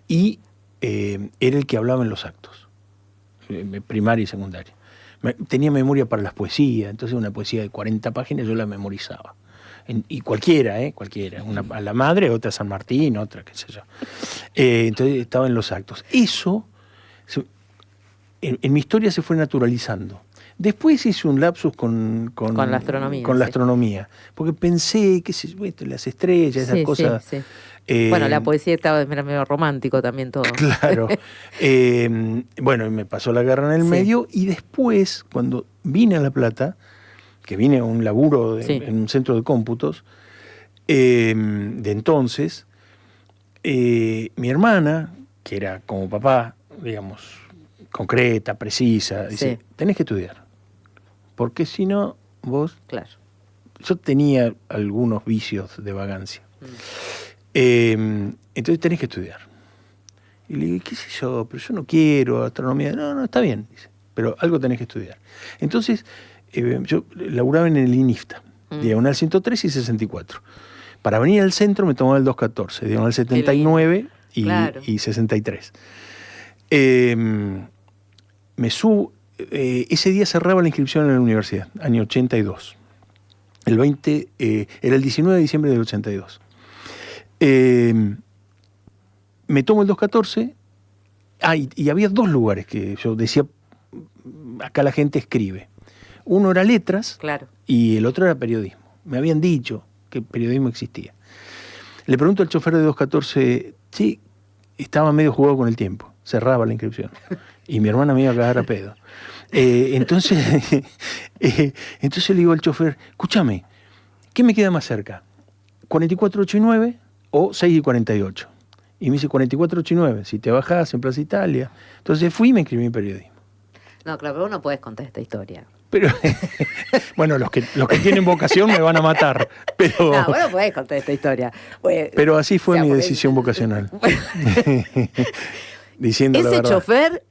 y era el que hablaba en los actos, primaria y secundaria. Tenía memoria para las poesías, entonces una poesía de 40 páginas yo la memorizaba. y cualquiera, cualquiera. Una a la madre, otra a San Martín, otra, qué sé yo. Entonces estaba en los actos. Eso, en mi historia se fue naturalizando. Después hice un lapsus con la astronomía. Con la astronomía. Porque pensé, qué sé yo, las estrellas, esas cosas. Sí. Bueno, la poesía era medio romántico también todo. Claro. Bueno, me pasó la guerra en el medio y después, cuando vine a La Plata, que vine a un laburo en un centro de cómputos, de entonces, mi hermana, que era como papá, digamos, concreta, precisa, dice, tenés que estudiar, porque si no, vos... Claro. Yo tenía algunos vicios de vagancia. Entonces tenés que estudiar. Y le digo, qué sé yo, pero yo no quiero astronomía. No, está bien, dice, pero algo tenés que estudiar. Entonces, yo laburaba en el INIFTA, diagonal 103 y 64. Para venir al centro me tomaba el 214, diagonal 79 y 63. Me subo, ese día cerraba la inscripción en la universidad, año 82. El 20, era el 19 de diciembre del 82. Me tomo el 214. Y había dos lugares que yo decía, acá la gente escribe. Uno era letras, claro, y el otro era periodismo. Me habían dicho que periodismo existía. Le pregunto al chofer de 214, sí, estaba medio jugado con el tiempo, cerraba la inscripción. Y mi hermana me iba a cagar a pedo. Entonces le digo al chofer, escúchame, ¿qué me queda más cerca? ¿4489 o 6 y 48? Y me dice 4489, si te bajás en Plaza Italia. Entonces fui y me inscribí en periodismo. No, claro, pero vos no podés contar esta historia. Pero, bueno, los que tienen vocación me van a matar. Pero, no, vos no podés contar esta historia. Pero así fue mi decisión vocacional. Diciendo ese la verdad. Chofer...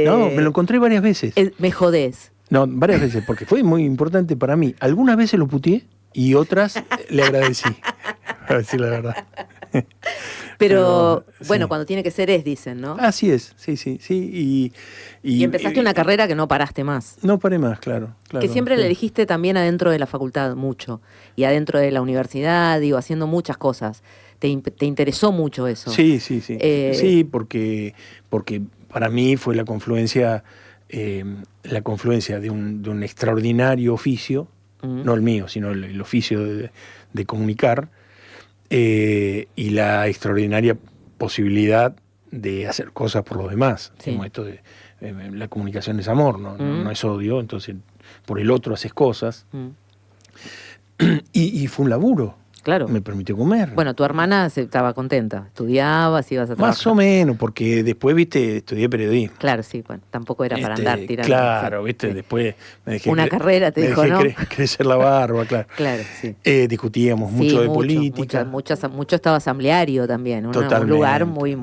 no, me lo encontré varias veces. Me jodés. No, varias veces, porque fue muy importante para mí. Algunas veces lo puteé y otras le agradecí. A decir la verdad. Pero bueno, cuando tiene que ser dicen, ¿no? Así es, sí. Y empezaste una carrera que no paraste más. No paré más, claro. Que siempre la elegiste también adentro de la facultad, mucho. Y adentro de la universidad, haciendo muchas cosas. Te interesó mucho eso. Sí. Sí, porque para mí fue la confluencia de un extraordinario oficio, no el mío, sino el oficio de comunicar, y la extraordinaria posibilidad de hacer cosas por los demás. Sí. Como esto de la comunicación es amor, no es odio, entonces por el otro haces cosas. Y fue un laburo. Claro. Me permitió comer. Bueno, tu hermana estaba contenta. Estudiabas, ibas a trabajar. Más o menos, porque después, estudié periodismo. Claro, sí, bueno, tampoco era para andar tirando. Claro, sí. Después me dejé... Una carrera, te dijo, ¿no? Crecer la barba, claro. Claro, sí. Discutíamos mucho de política. Mucho estado asambleario también, un lugar muy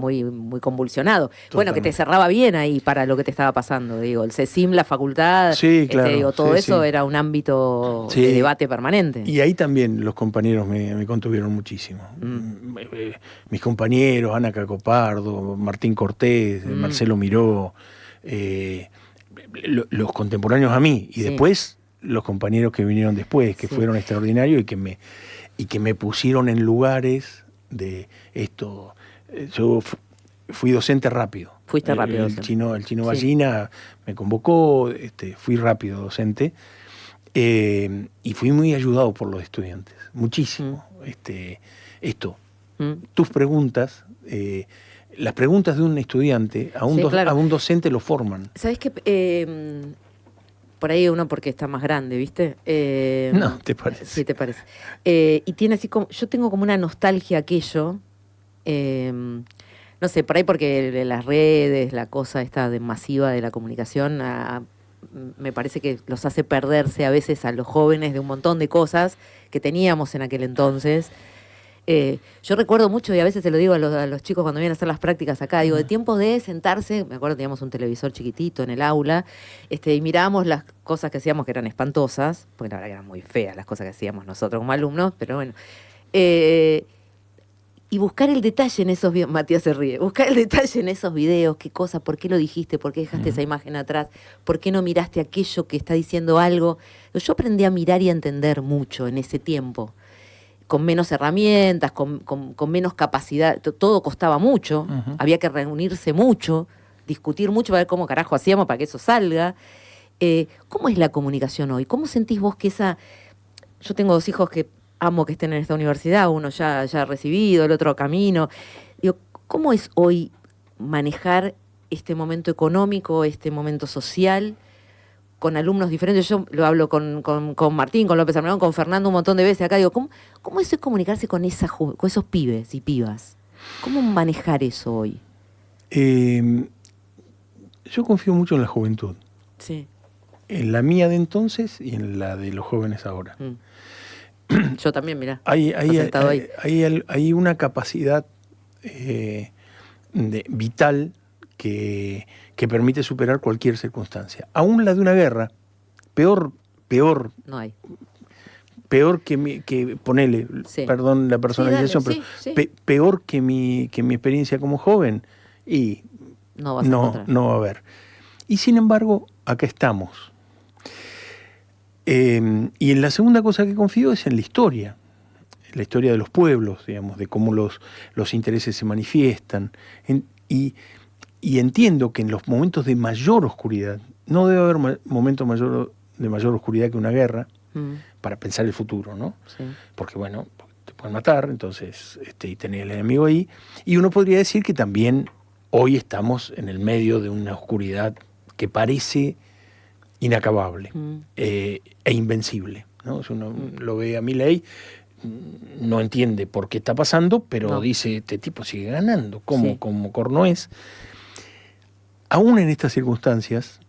convulsionado. Totalmente. Bueno, que te cerraba bien ahí para lo que te estaba pasando, el CECIM, la facultad, sí, claro, todo eso era un ámbito de debate permanente. Y ahí también los compañeros me contuvieron muchísimo. Mis compañeros, Ana Cacopardo, Martín Cortés, Marcelo Miró, los contemporáneos a mí, y después los compañeros que vinieron después, que fueron extraordinarios y que me pusieron en lugares de esto. Yo fui docente rápido. Fuiste rápido. El chino Ballina me convocó, fui rápido docente, y fui muy ayudado por los estudiantes, muchísimo. Tus preguntas, las preguntas de un estudiante a un docente lo forman. ¿Sabés qué? Por ahí uno porque está más grande, ¿viste? No, ¿te parece? Sí, te parece. Y tiene así como... Yo tengo como una nostalgia aquello. No sé, por ahí porque las redes, la cosa esta masiva de la comunicación, me parece que los hace perderse a veces a los jóvenes de un montón de cosas que teníamos en aquel entonces. Yo recuerdo mucho, y a veces se lo digo a los chicos cuando vienen a hacer las prácticas acá, de tiempos de sentarse, me acuerdo teníamos un televisor chiquitito en el aula, y mirábamos las cosas que hacíamos que eran espantosas, porque la verdad que eran muy feas las cosas que hacíamos nosotros como alumnos, pero bueno. Y buscar el detalle en esos videos, Matías se ríe, buscar el detalle en esos videos, qué cosa, por qué lo dijiste, por qué dejaste esa imagen atrás, por qué no miraste aquello que está diciendo algo. Yo aprendí a mirar y a entender mucho en ese tiempo. con menos herramientas, con menos capacidad, todo costaba mucho, había que reunirse mucho, discutir mucho para ver cómo carajo hacíamos para que eso salga. ¿Cómo es la comunicación hoy? ¿Cómo sentís vos que esa... Yo tengo 2 hijos que amo que estén en esta universidad, uno ya recibido, el otro camino. Digo, ¿cómo es hoy manejar este momento económico, este momento social, con alumnos diferentes? Yo lo hablo con Martín, con López Armengol, con Fernando un montón de veces acá. Digo, ¿cómo es comunicarse con esos pibes y pibas? ¿Cómo manejar eso hoy? Yo confío mucho en la juventud. Sí. En la mía de entonces y en la de los jóvenes ahora. Yo también, mirá. Hay una capacidad vital que permite superar cualquier circunstancia. Aún la de una guerra, peor no hay. Peor que ponele, sí. Perdón la personalización, sí, dale, pero peor que mi experiencia como joven, y no va a haber. Y sin embargo, acá estamos. Y en la segunda cosa que confío es en la historia de los pueblos, digamos, de cómo los intereses se manifiestan. Y entiendo que en los momentos de mayor oscuridad, no debe haber momento de mayor oscuridad que una guerra, para pensar el futuro, ¿no? Sí. Porque, bueno, te pueden matar, entonces, y tener el enemigo ahí. Y uno podría decir que también hoy estamos en el medio de una oscuridad que parece inacabable e invencible, ¿no? Si uno lo ve a Milei, no entiende por qué está pasando, pero dice, este tipo sigue ganando, como cornués. Aún en estas circunstancias,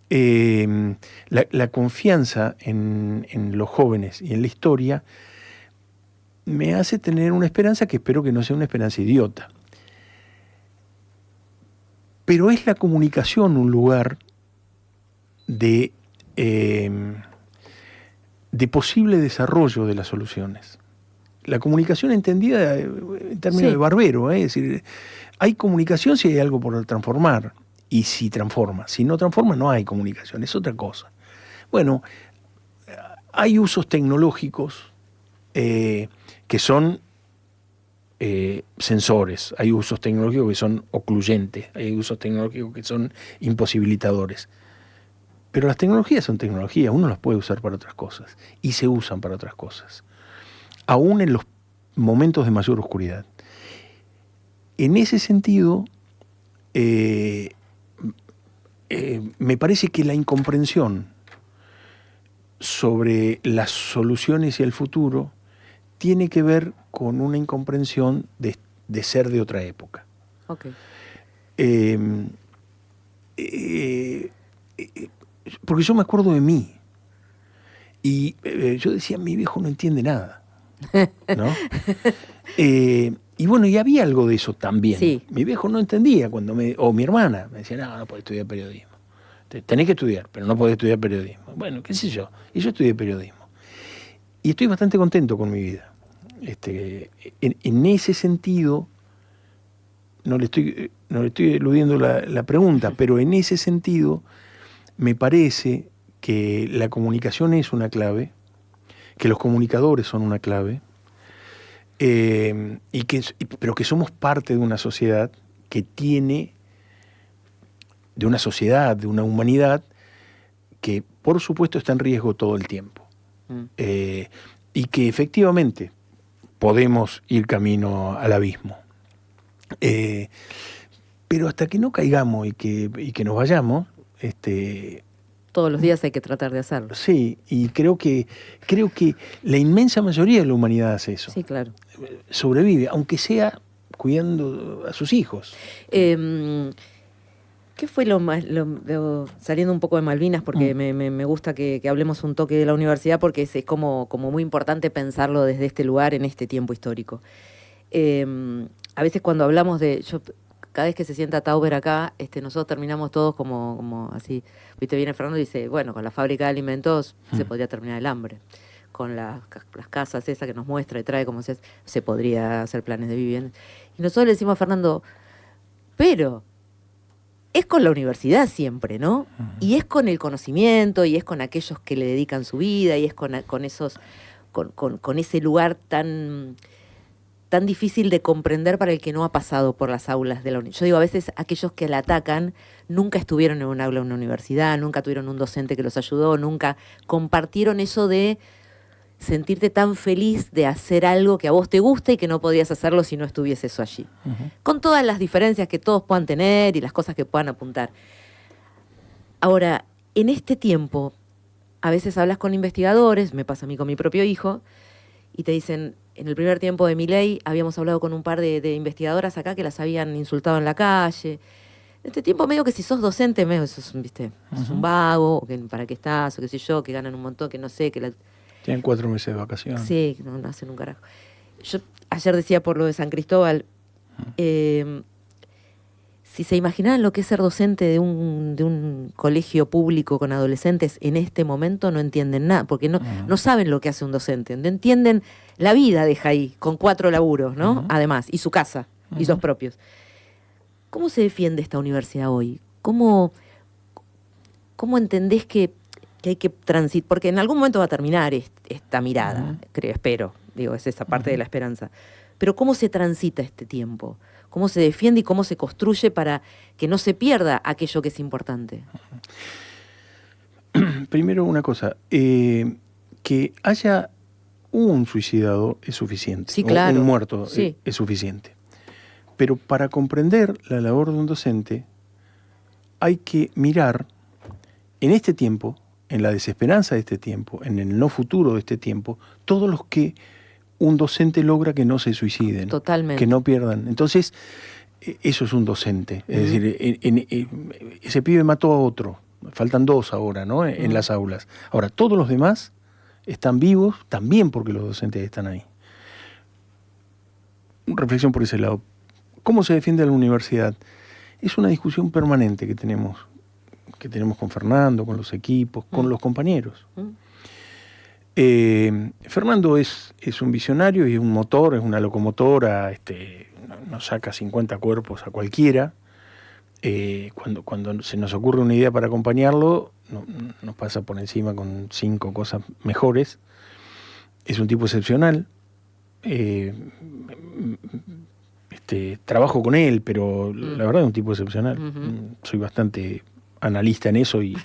la confianza en los jóvenes y en la historia me hace tener una esperanza que espero que no sea una esperanza idiota. Pero es la comunicación un lugar de posible desarrollo de las soluciones. La comunicación entendida en términos de Barbero, es decir, hay comunicación si hay algo por transformar, y si transforma. Si no transforma, no hay comunicación, es otra cosa. Bueno, hay usos tecnológicos que son sensores, hay usos tecnológicos que son ocluyentes, hay usos tecnológicos que son imposibilitadores. Pero las tecnologías son tecnologías, uno las puede usar para otras cosas, y se usan para otras cosas, aún en los momentos de mayor oscuridad. En ese sentido, me parece que la incomprensión sobre las soluciones y el futuro tiene que ver con una incomprensión de ser de otra época. Okay. Porque yo me acuerdo de mí y yo decía, mi viejo no entiende nada, ¿no? Y bueno, y había algo de eso también. Sí. Mi viejo no entendía o mi hermana me decía, no podés estudiar periodismo. Tenés que estudiar, pero no podés estudiar periodismo. Bueno, qué sé yo. Y yo estudié periodismo. Y estoy bastante contento con mi vida. En ese sentido, no le estoy eludiendo la pregunta, pero en ese sentido me parece que la comunicación es una clave, que los comunicadores son una clave, pero que somos parte de una sociedad que tiene, de una humanidad que por supuesto está en riesgo todo el tiempo. Y que efectivamente podemos ir camino al abismo. Pero hasta que no caigamos y que nos vayamos, todos los días hay que tratar de hacerlo. Sí, y creo que la inmensa mayoría de la humanidad hace eso. Sí, claro. Sobrevive, aunque sea cuidando a sus hijos. ¿Qué fue saliendo un poco de Malvinas, porque me gusta que hablemos un toque de la universidad, porque es como muy importante pensarlo desde este lugar, en este tiempo histórico? A veces cuando hablamos cada vez que se sienta Tauber acá, nosotros terminamos todos como así. Viste, viene Fernando y dice, bueno, con la fábrica de alimentos se podría terminar el hambre. Con las casas esas que nos muestra y trae, como se podría hacer planes de vivienda. Y nosotros le decimos a Fernando, pero es con la universidad siempre, ¿no? Y es con el conocimiento, y es con aquellos que le dedican su vida, y es con con ese lugar tan difícil de comprender para el que no ha pasado por las aulas de la universidad. Yo digo, a veces aquellos que la atacan nunca estuvieron en un aula de una universidad, nunca tuvieron un docente que los ayudó, nunca compartieron eso de sentirte tan feliz de hacer algo que a vos te gusta y que no podías hacerlo si no estuviese eso allí. Uh-huh. Con todas las diferencias que todos puedan tener y las cosas que puedan apuntar. Ahora, en este tiempo, a veces hablas con investigadores, me pasa a mí con mi propio hijo, y te dicen, en el primer tiempo de Milei habíamos hablado con un par de investigadoras acá que las habían insultado en la calle. En este tiempo medio que si sos docente, medio sos, ¿viste? Uh-huh. Sos un vago, o que para qué estás, o qué sé yo, que ganan un montón, que no sé, que tienen 4 meses de vacaciones. Sí, no hacen un carajo. Yo ayer decía por lo de San Cristóbal, si se imaginaran lo que es ser docente de un colegio público con adolescentes en este momento, no entienden nada, porque no saben lo que hace un docente. No entienden la vida de Jaí, con 4 laburos, ¿no? Uh-huh. Además, y su casa, uh-huh. y los propios. ¿Cómo se defiende esta universidad hoy? ¿Cómo entendés que hay que transitar? Porque en algún momento va a terminar esta mirada, uh-huh. espero. Digo, es esa parte uh-huh. de la esperanza. Pero ¿cómo se transita este tiempo? ¿Cómo se defiende y cómo se construye para que no se pierda aquello que es importante? Primero una cosa, que haya un suicidado es suficiente, sí, claro. Un muerto sí. Es suficiente. Pero para comprender la labor de un docente hay que mirar en este tiempo, en la desesperanza de este tiempo, en el no futuro de este tiempo, todos los que un docente logra que no se suiciden. Totalmente. Que no pierdan. Entonces, eso es un docente. Uh-huh. Es decir, ese pibe mató a otro. Faltan 2 ahora, ¿no? En uh-huh. las aulas. Ahora, todos los demás están vivos también porque los docentes están ahí. Reflexión por ese lado. ¿Cómo se defiende la universidad? Es una discusión permanente que tenemos con Fernando, con los equipos, uh-huh. con los compañeros. Uh-huh. Fernando es un visionario y es un motor, es una locomotora, nos saca 50 cuerpos a cualquiera. Cuando se nos ocurre una idea para acompañarlo, nos pasa por encima con 5 cosas mejores. Es un tipo excepcional. Trabajo con él, pero la verdad es un tipo excepcional. Uh-huh. Soy bastante analista en eso y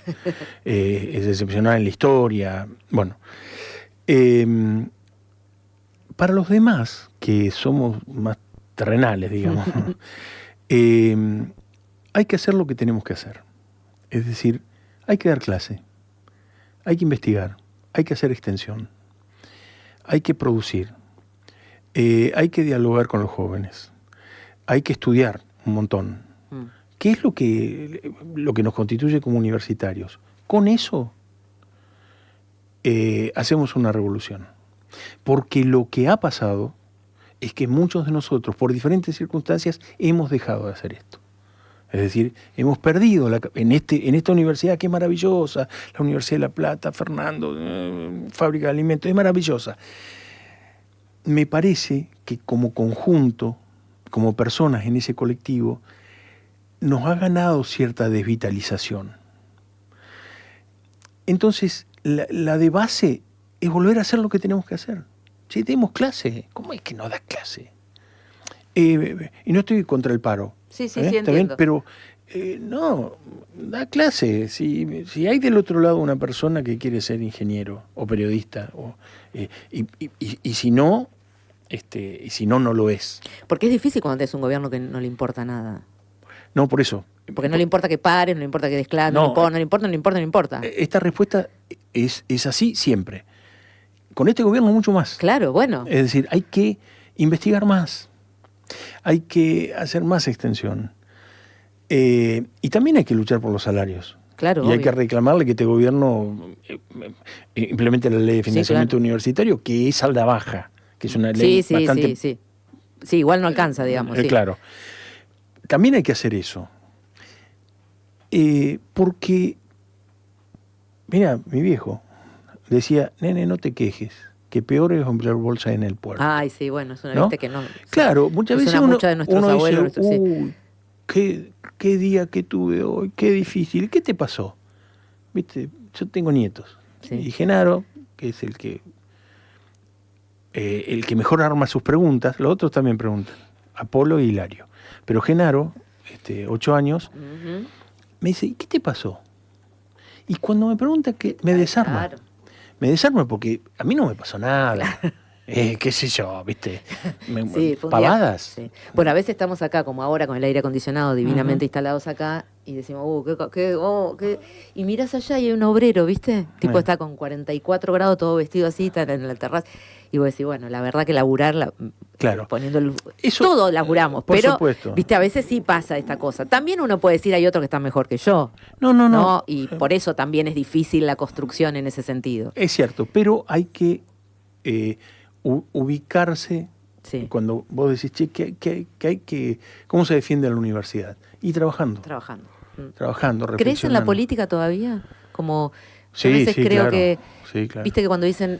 es excepcional en la historia. Bueno. Para los demás, que somos más terrenales, digamos, hay que hacer lo que tenemos que hacer. Es decir, hay que dar clase, hay que investigar, hay que hacer extensión, hay que producir, hay que dialogar con los jóvenes, hay que estudiar un montón. ¿Qué es lo que nos constituye como universitarios? Con eso hacemos una revolución. Porque lo que ha pasado es que muchos de nosotros, por diferentes circunstancias, hemos dejado de hacer esto. Es decir, hemos perdido en esta universidad que es maravillosa, la Universidad de La Plata, Fernando, fábrica de alimentos, es maravillosa. Me parece que como conjunto, como personas en ese colectivo, nos ha ganado cierta desvitalización. Entonces, la de base es volver a hacer lo que tenemos que hacer. Si tenemos clase, ¿cómo es que no das clase? Y no estoy contra el paro. Sí, entiendo. Pero no, da clase. Si hay del otro lado una persona que quiere ser ingeniero o periodista, y si no, no lo es. Porque es difícil cuando tenés un gobierno que no le importa nada. No, por eso. Porque no le importa que pare, no le importa que des clase, no le importa. Esta respuesta es así siempre. Con este gobierno mucho más. Claro, bueno. Es decir, hay que investigar más. Hay que hacer más extensión. Y también hay que luchar por los salarios. Claro, y hay que reclamarle que este gobierno implemente la ley de financiamiento universitario, que es salda baja, que es una ley bastante... Sí, igual no alcanza, digamos. Claro. También hay que hacer eso. Porque, mira, mi viejo decía, nene, no te quejes, que peor es comprar bolsa en el puerto. Ay, sí, bueno, es una viste que no... Claro, muchas veces uno abuelos, dice, uy, qué día que tuve hoy, qué difícil. ¿Qué te pasó? Viste, yo tengo nietos. Sí. Y Genaro, que es el que el que mejor arma sus preguntas, los otros también preguntan, Apolo y Hilario. Pero Genaro, 8 años, me dice, ¿y qué te pasó? Y cuando me pregunta, que me desarma. Claro. Me desarma porque a mí no me pasó nada. Qué sé yo, ¿viste? Sí, fue un pavadas. día, sí. Bueno, a veces estamos acá, como ahora, con el aire acondicionado divinamente instalados acá, y decimos, qué. Y mirás allá y hay un obrero, ¿viste? Tipo está con 44 grados, todo vestido así, está en la terraza. Y vos decís, bueno, la verdad que laburar, claro. poniendo Eso, todo laburamos, por pero, supuesto. ¿viste? A veces sí pasa esta cosa. También uno puede decir, hay otro que está mejor que yo. No. Y por eso también es difícil la construcción en ese sentido. Es cierto, pero hay que ubicarse. Sí. Cuando vos decís, che, que hay que... ¿Cómo se defiende la universidad? Y trabajando. Trabajando, reflexionando. ¿Crees en la política todavía? Como yo a Sí, veces creo claro. que... Sí, claro. Viste que cuando dicen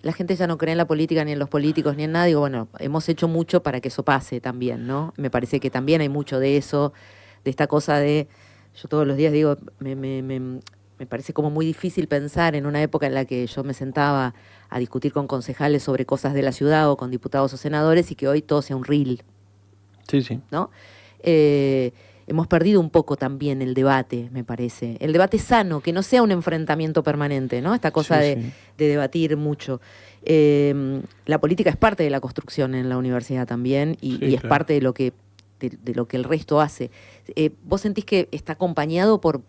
la gente ya no cree en la política, ni en los políticos, ni en nada, digo, bueno, hemos hecho mucho para que eso pase también, ¿no? Me parece que también hay mucho de eso, de esta cosa de... Yo todos los días digo, me parece como muy difícil pensar en una época en la que yo me sentaba a discutir con concejales sobre cosas de la ciudad o con diputados o senadores y que hoy todo sea un reel, Sí. ¿no? Hemos perdido un poco también el debate, me parece. El debate sano, que no sea un enfrentamiento permanente, ¿no? Esta cosa de debatir mucho. La política es parte de la construcción en la universidad también y es parte de lo que el resto hace. ¿Vos sentís que está acompañado por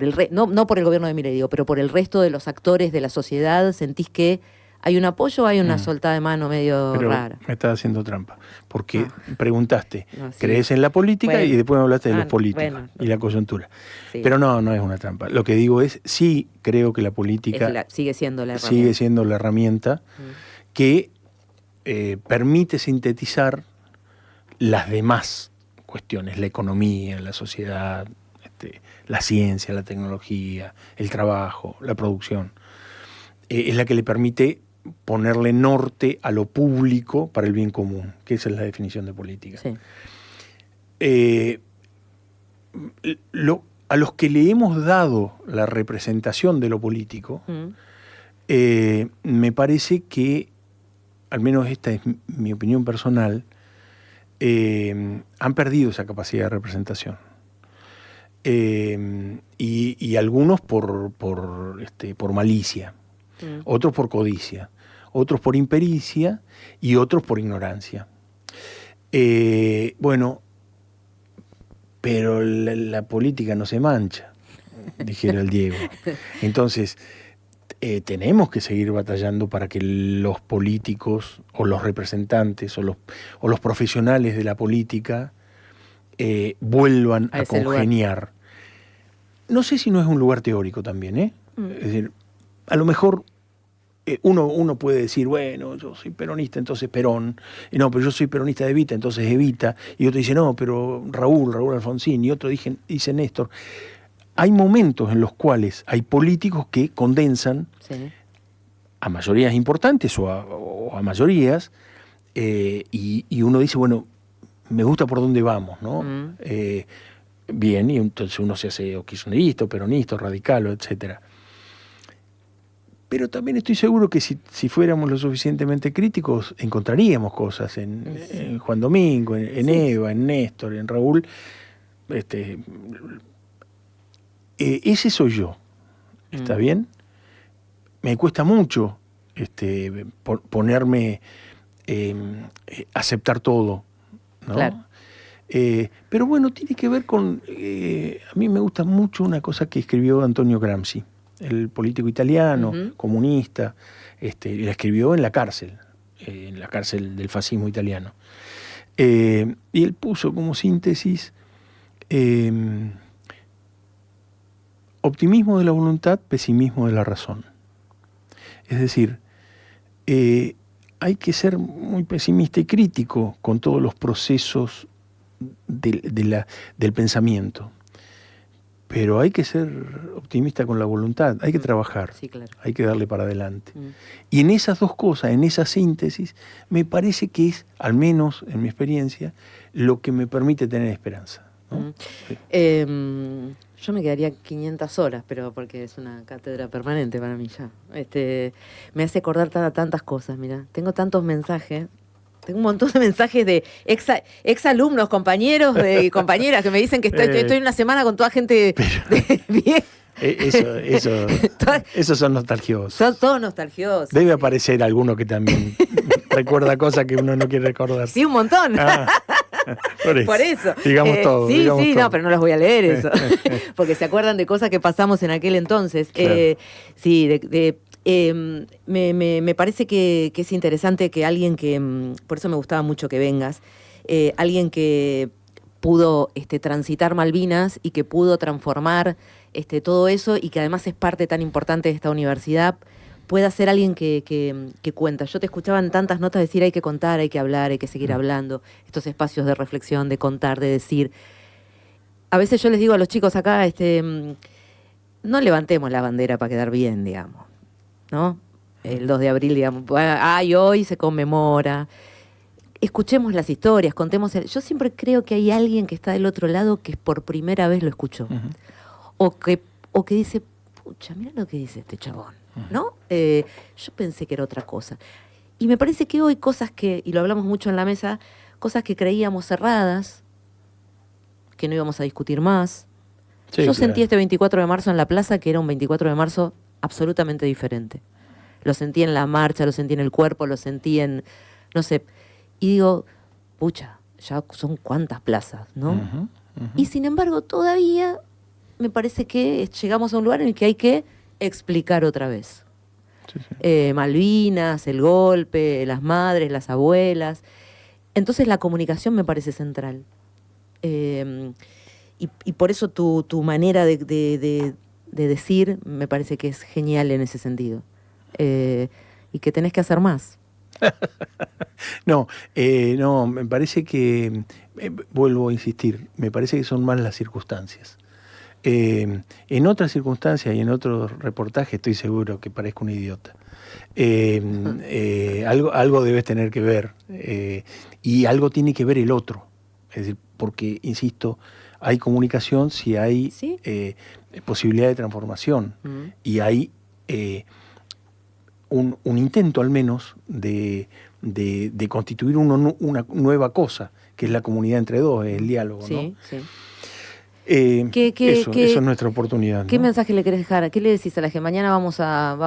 el no por el gobierno de Milei, digo, pero por el resto de los actores de la sociedad? ¿Sentís que hay un apoyo o hay una soltada de mano medio rara? Me estás haciendo trampa, porque preguntaste, No, sí. ¿crees en la política? Bueno. Y después me hablaste de los políticos y la coyuntura. Sí. Pero no es una trampa. Lo que digo es, sí creo que la política sigue siendo la herramienta. Sigue siendo la herramienta que permite sintetizar las demás cuestiones, la economía, la sociedad, la ciencia, la tecnología, el trabajo, la producción. Es la que le permite ponerle norte a lo público para el bien común, que esa es la definición de política. Sí. A los que le hemos dado la representación de lo político, me parece que, al menos esta es mi opinión personal, han perdido esa capacidad de representación. Y algunos por malicia, otros por codicia, otros por impericia y otros por ignorancia. Bueno, pero la política no se mancha, dijera el Diego. Entonces, tenemos que seguir batallando para que los políticos o los representantes o los profesionales de la política vuelvan a congeniar. Lugar. No sé si no es un lugar teórico también, ¿eh? Es decir, a lo mejor uno puede decir, bueno, yo soy peronista, entonces Perón, y no, pero yo soy peronista de Evita, entonces Evita, y otro dice, no, pero Raúl Alfonsín, y otro dice Néstor. Hay momentos en los cuales hay políticos que condensan a mayorías importantes o a mayorías, y uno dice, bueno, me gusta por dónde vamos, ¿no? Bien, y entonces uno se hace o kirchnerista, o peronista, o radical, etcétera. Pero también estoy seguro que si fuéramos lo suficientemente críticos, encontraríamos cosas en Juan Domingo, en Eva, en Néstor, en Raúl. Ese soy yo, ¿está bien? Me cuesta mucho ponerme, aceptar todo, ¿no? Claro. Pero bueno, tiene que ver con... a mí me gusta mucho una cosa que escribió Antonio Gramsci, el político italiano, comunista, la escribió en la cárcel del fascismo italiano. Y él puso como síntesis optimismo de la voluntad, pesimismo de la razón. Es decir, hay que ser muy pesimista y crítico con todos los procesos del pensamiento. Pero hay que ser optimista con la voluntad, hay que trabajar, hay que darle para adelante. Y en esas dos cosas, en esa síntesis, me parece que es, al menos en mi experiencia, lo que me permite tener esperanza, ¿no? Yo me quedaría 500 horas, pero porque es una cátedra permanente para mí ya. Me hace acordar tantas cosas, mira. Tengo tantos mensajes. Tengo un montón de mensajes de ex alumnos, compañeros y compañeras que me dicen que estoy una semana con toda gente bien. Esos son nostalgiosos. Son todos nostalgiosos. Debe aparecer alguno que también recuerda cosas que uno no quiere recordar. Sí, un montón. Por eso. Digamos todo. Sí, digamos todo. No, pero no los voy a leer eso. Porque se acuerdan de cosas que pasamos en aquel entonces. Claro. Me parece que es interesante que alguien que, por eso me gustaba mucho que vengas, alguien que pudo transitar Malvinas y que pudo transformar todo eso y que además es parte tan importante de esta universidad, pueda ser alguien que cuenta. Yo te escuchaba en tantas notas decir hay que contar, hay que hablar, hay que seguir hablando, estos espacios de reflexión, de contar, de decir. A veces yo les digo a los chicos acá, no levantemos la bandera para quedar bien, digamos, ¿no? El 2 de abril, digamos, hoy se conmemora. Escuchemos las historias, contemos. Yo siempre creo que hay alguien que está del otro lado que por primera vez lo escuchó. O que dice, pucha, mira lo que dice este chabón, ¿no? Yo pensé que era otra cosa. Y me parece que hoy cosas y lo hablamos mucho en la mesa, cosas que creíamos cerradas, que no íbamos a discutir más. Sí, yo sentí este 24 de marzo en la plaza que era un 24 de marzo absolutamente diferente. Lo sentí en la marcha, lo sentí en el cuerpo, lo sentí en, no sé. Y digo, pucha, ya son cuántas plazas, ¿no? Y sin embargo, todavía me parece que llegamos a un lugar en el que hay que explicar otra vez. Sí. Malvinas, el golpe, las madres, las abuelas. Entonces la comunicación me parece central. Y por eso tu manera de decir me parece que es genial en ese sentido. Y que tenés que hacer más. No, me parece que, vuelvo a insistir, me parece que son más las circunstancias. En otras circunstancias y en otros reportajes estoy seguro que parezco un idiota. Algo debes tener que ver y algo tiene que ver el otro. Es decir, porque, insisto, hay comunicación si hay ¿sí? Posibilidad de transformación y hay un intento al menos de constituir una nueva cosa, que es la comunidad entre dos, el diálogo, ¿no? Sí, sí. Eso es nuestra oportunidad. ¿Qué ¿no? mensaje le querés dejar? ¿Qué le decís a la gente? Mañana vamos a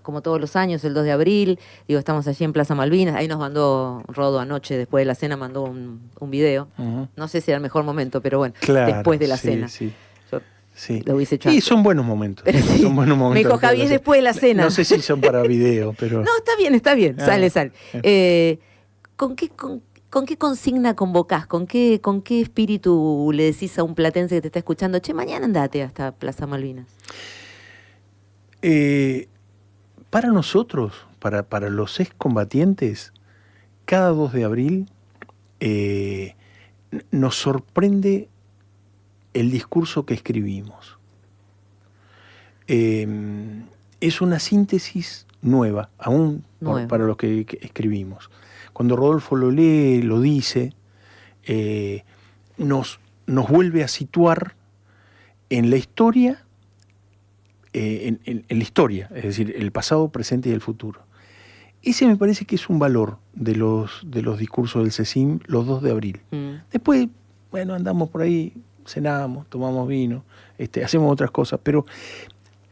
como todos los años, el 2 de abril, estamos allí en Plaza Malvinas, ahí nos mandó Rodo anoche, después de la cena, mandó un video. No sé si era el mejor momento, pero bueno, claro, después de la cena. Sí. Sí. Lo hubiese hecho y son buenos momentos. Sí. Son buenos momentos. Me dijo Javier después de la cena. No sé si son para video, pero... No, está bien, sale. ¿Con qué consigna convocás? ¿Con qué espíritu le decís a un platense que te está escuchando, che, mañana andate hasta Plaza Malvinas? Para nosotros, para los excombatientes, cada 2 de abril nos sorprende el discurso que escribimos. Es una síntesis nueva, aún para los que escribimos. Cuando Rodolfo lo lee, lo dice, nos vuelve a situar en la historia, en la historia, es decir, el pasado, presente y el futuro. Ese me parece que es un valor de los discursos del CECIM, los 2 de abril. Después, bueno, andamos por ahí, cenamos, tomamos vino, hacemos otras cosas, pero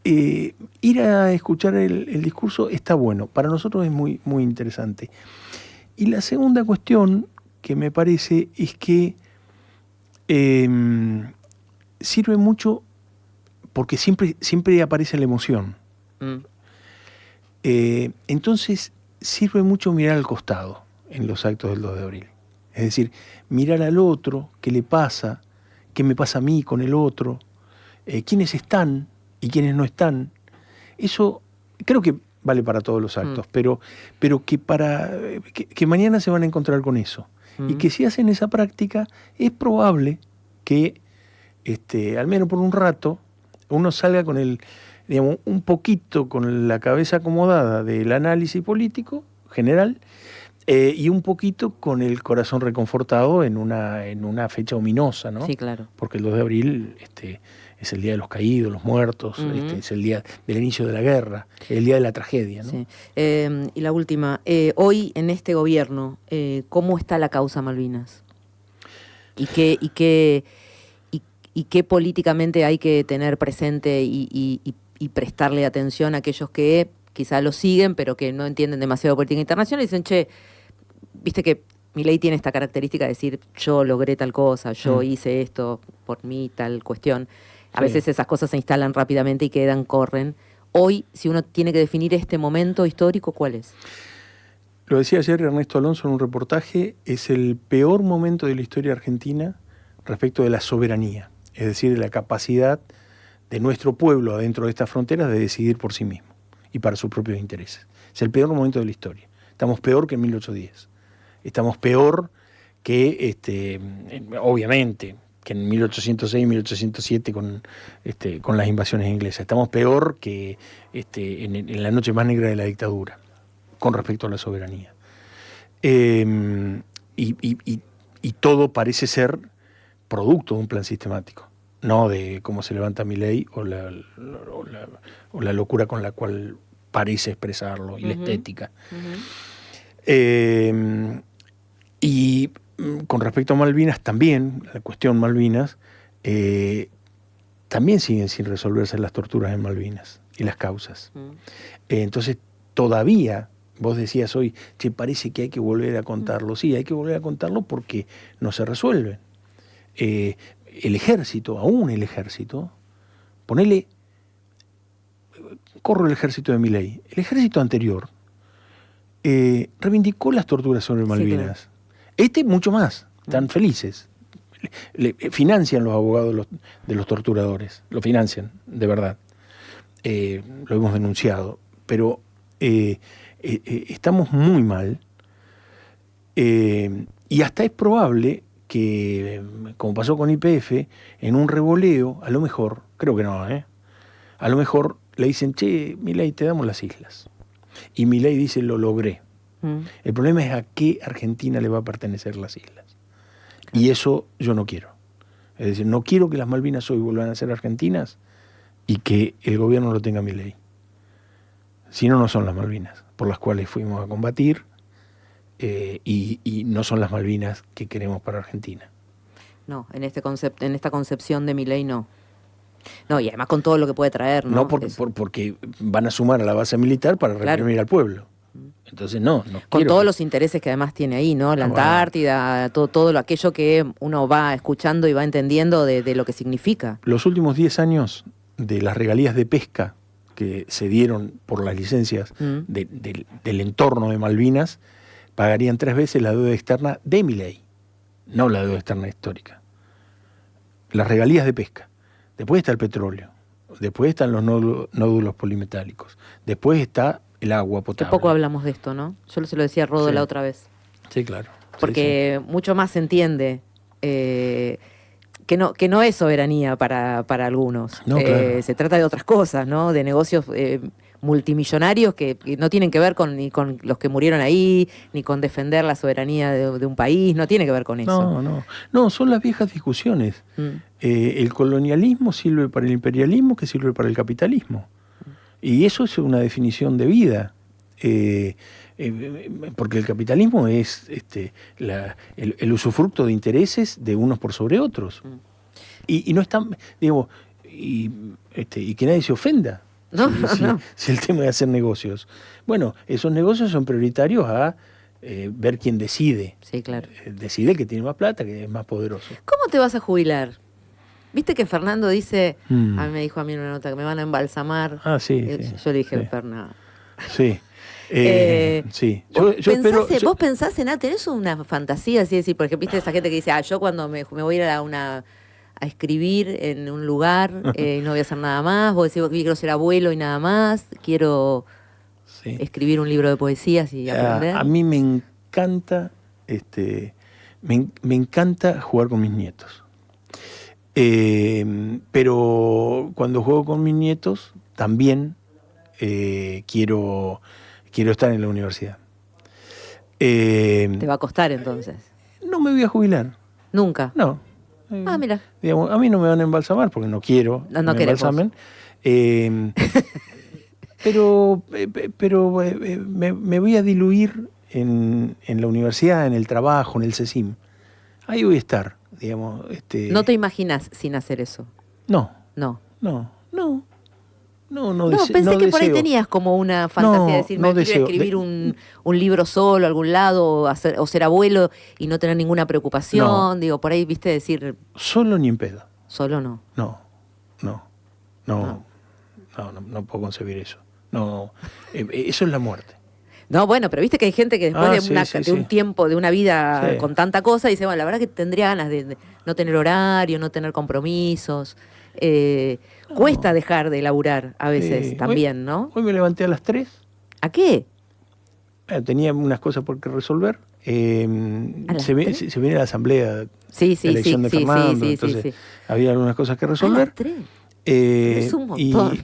ir a escuchar el discurso está bueno. Para nosotros es muy, muy interesante. Y la segunda cuestión que me parece es que sirve mucho porque siempre aparece la emoción. Entonces sirve mucho mirar al costado en los actos del 2 de abril. Es decir, mirar al otro, qué le pasa, qué me pasa a mí con el otro, quiénes están y quiénes no están. Eso creo que vale para todos los actos, pero que mañana se van a encontrar con eso. Y que si hacen esa práctica, es probable que, al menos por un rato, uno salga con un poquito con la cabeza acomodada del análisis político general, Y un poquito con el corazón reconfortado en una fecha ominosa, ¿no? Sí, claro. Porque el 2 de abril es el día de los caídos, los muertos, es el día del inicio de la guerra, el día de la tragedia, ¿no? Sí. Y la última, hoy en este gobierno, ¿cómo está la causa Malvinas? ¿Y qué políticamente hay que tener presente y prestarle atención a aquellos que quizá lo siguen, pero que no entienden demasiado política internacional y dicen, che, viste que Milei tiene esta característica de decir, yo logré tal cosa, yo hice esto por mí, tal cuestión. A veces esas cosas se instalan rápidamente y corren. Hoy, si uno tiene que definir este momento histórico, ¿cuál es? Lo decía ayer Ernesto Alonso en un reportaje, es el peor momento de la historia argentina respecto de la soberanía, es decir, de la capacidad de nuestro pueblo adentro de estas fronteras de decidir por sí mismo y para sus propios intereses. Es el peor momento de la historia. Estamos peor que en 1810. Estamos peor que, obviamente, que en 1806, 1807 con las invasiones inglesas. Estamos peor que en la noche más negra de la dictadura, con respecto a la soberanía. Y todo parece ser producto de un plan sistemático, no de cómo se levanta Milei o la locura con la cual parece expresarlo y la estética. Y con respecto a Malvinas también, la cuestión Malvinas, también siguen sin resolverse las torturas en Malvinas y las causas. Entonces todavía, vos decías hoy, che, parece que hay que volver a contarlo. Sí, hay que volver a contarlo porque no se resuelven. El ejército, aún el ejército, ponele, corro el ejército de Milei, el ejército anterior reivindicó las torturas sobre Malvinas. Sí, claro. Mucho más, están felices. Financian los abogados de los torturadores, lo financian, de verdad. Lo hemos denunciado, pero estamos muy mal y hasta es probable que, como pasó con YPF, en un revoleo, a lo mejor, creo que no, a lo mejor le dicen, che, Milei, te damos las islas. Y Milei dice, lo logré. El problema es a qué Argentina le va a pertenecer las islas. Y eso yo no quiero. Es decir, no quiero que las Malvinas hoy vuelvan a ser argentinas y que el gobierno lo tenga Milei. Si no, no son las Malvinas por las cuales fuimos a combatir y no son las Malvinas que queremos para Argentina. No, en esta concepción de Milei no. No, y además con todo lo que puede traer, ¿no? No, porque van a sumar a la base militar para reprimir al pueblo. Entonces no con todos los intereses que además tiene ahí, ¿no? La Antártida, todo aquello que uno va escuchando y va entendiendo de lo que significa. Los últimos 10 años de las regalías de pesca que se dieron por las licencias del entorno de Malvinas pagarían 3 veces la deuda externa de Milei, no la deuda externa histórica. Las regalías de pesca. Después está el petróleo, después están los nódulos polimetálicos, después está el agua potable. Qué poco hablamos de esto, ¿no? Yo se lo decía a Rodo la otra vez. Sí, claro. Porque mucho más se entiende que no es soberanía para algunos. No, claro. Se trata de otras cosas, ¿no? De negocios multimillonarios que no tienen que ver ni con los que murieron ahí, ni con defender la soberanía de un país, no tiene que ver con eso. No, son las viejas discusiones. El colonialismo sirve para el imperialismo, que sirve para el capitalismo. Y eso es una definición de vida, porque el capitalismo es el usufructo de intereses de unos por sobre otros. Y no están, digamos, y que nadie se ofenda si el tema de hacer negocios. Bueno, esos negocios son prioritarios a ver quién decide. Sí, claro. Decide el que tiene más plata, que es más poderoso. ¿Cómo te vas a jubilar? Viste que Fernando dice, a mí me dijo en una nota que me van a embalsamar. Sí. Yo le dije, Fernando. Sí. Sí. ¿Vos pensás en tenés una fantasía así de decir, por ejemplo, viste esa gente que dice, yo cuando me voy a ir a escribir en un lugar y no voy a hacer nada más, vos decís, quiero ser abuelo y nada más, quiero escribir un libro de poesías y aprender? A mí me encanta, me encanta jugar con mis nietos. Pero cuando juego con mis nietos también quiero estar en la universidad. Te va a costar entonces. No me voy a jubilar. ¿Nunca? No. Mira. Digamos, a mí no me van a embalsamar porque no quiero que me embalsamen. Pero me voy a diluir en la universidad, en el trabajo, en el CECIM. Ahí voy a estar, digamos. ¿No te imaginas sin hacer eso? No. No. Pensé que por ahí tenías como una fantasía de decir, me quiero escribir un libro solo a algún lado, o ser abuelo y no tener ninguna preocupación. No. Digo, por ahí, viste, decir... Solo ni en pedo. Solo no. No puedo concebir eso. No, eso es la muerte. No, bueno, pero viste que hay gente que después de un tiempo, de una vida con tanta cosa, dice, bueno, la verdad que tendría ganas de no tener horario, no tener compromisos. Cuesta dejar de laburar a veces también, ¿no? Hoy me levanté a las 3. ¿A qué? Tenía unas cosas por qué resolver. Se viene la asamblea de elección de Fernando, entonces había algunas cosas que resolver. ¿A las 3? Es un montón.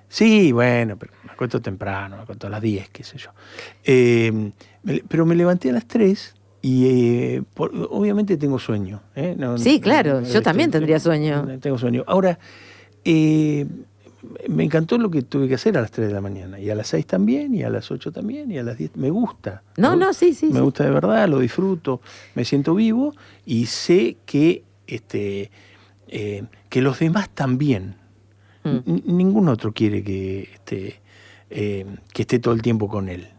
Sí, bueno, pero me acuesto temprano, me acuesto a las 10, qué sé yo. Pero me levanté a las 3 y obviamente tengo sueño. Sí, claro, yo también tendría sueño. Tengo sueño. Ahora, me encantó lo que tuve que hacer a las 3 de la mañana, y a las 6 también, y a las 8 también, y a las 10. Me gusta. Sí. Me gusta de verdad, lo disfruto, me siento vivo y sé que los demás también. Ningún otro quiere que esté todo el tiempo con él.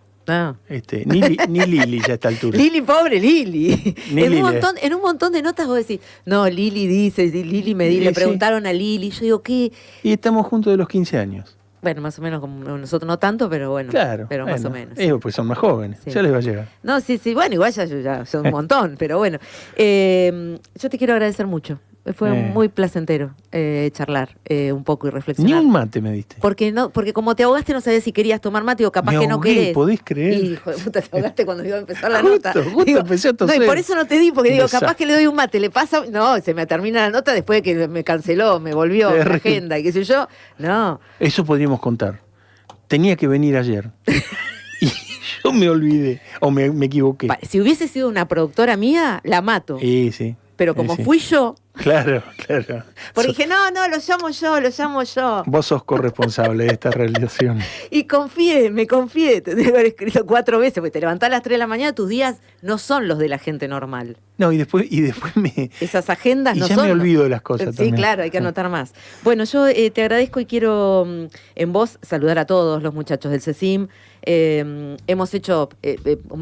Ni Lili ya a esta altura. Lili, pobre Lili. En un montón de notas vos decís, no, Lili dice, Lili le preguntaron a Lili, yo digo, ¿qué? Y estamos juntos de los 15 años. Bueno, más o menos como nosotros, no tanto, pero bueno. Claro. Pero más o menos. Pues son más jóvenes, ya les va a llegar. No, sí, bueno, igual ya son un montón, pero bueno. Yo te quiero agradecer mucho. Fue muy placentero charlar un poco y reflexionar. Ni un mate me diste. Porque como te ahogaste no sabías si querías tomar mate o capaz que no querés. ¿Podés creer? Hijo de puta, te ahogaste cuando iba a empezar la nota. Justo empecé a toser. No, y por eso no te di, porque digo, capaz que le doy un mate, le pasa... No, se me termina la nota después de que me canceló, me volvió la agenda y qué sé yo. No. Eso podríamos contar. Tenía que venir ayer. Y yo me olvidé, o me equivoqué. Si hubiese sido una productora mía, la mato. Sí. Pero como fui yo... Claro. Porque dije, no, lo llamo yo. Vos sos corresponsable de esta realización. Y me confié. Tendría que haber escrito 4 veces, porque te levantás a las 3 de la mañana, tus días no son los de la gente normal. No, y después esas agendas no son... Y ya me olvido de las cosas también. Sí, claro, hay que anotar más. Bueno, yo te agradezco y quiero en voz saludar a todos los muchachos del CECIM. Hemos hecho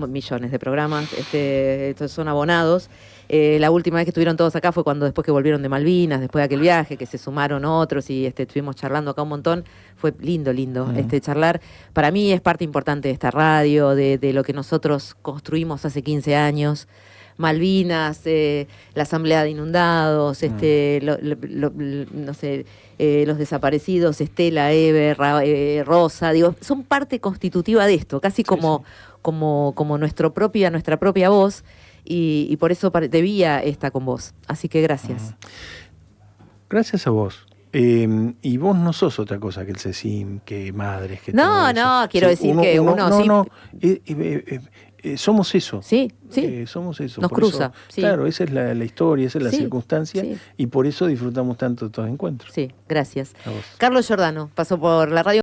millones de programas, estos son abonados. La última vez que estuvieron todos acá fue después que volvieron de Malvinas, después de aquel viaje, que se sumaron otros y estuvimos charlando acá un montón. Fue lindo charlar. Para mí es parte importante de esta radio, de lo que nosotros construimos hace 15 años. Malvinas, la Asamblea de Inundados, los desaparecidos, Estela, Eber, Rosa, son parte constitutiva de esto, casi como nuestra propia voz. Y por eso debía esta con vos. Así que gracias. Gracias a vos. Y vos no sos otra cosa que el CECIM, que madres, que no, quiero decir que uno somos eso. Sí. Somos eso. Nos cruza. Sí. Claro, esa es la historia, esa es la circunstancia. Sí. Y por eso disfrutamos tanto de estos encuentros. Sí, gracias. Carlos Giordano pasó por la radio.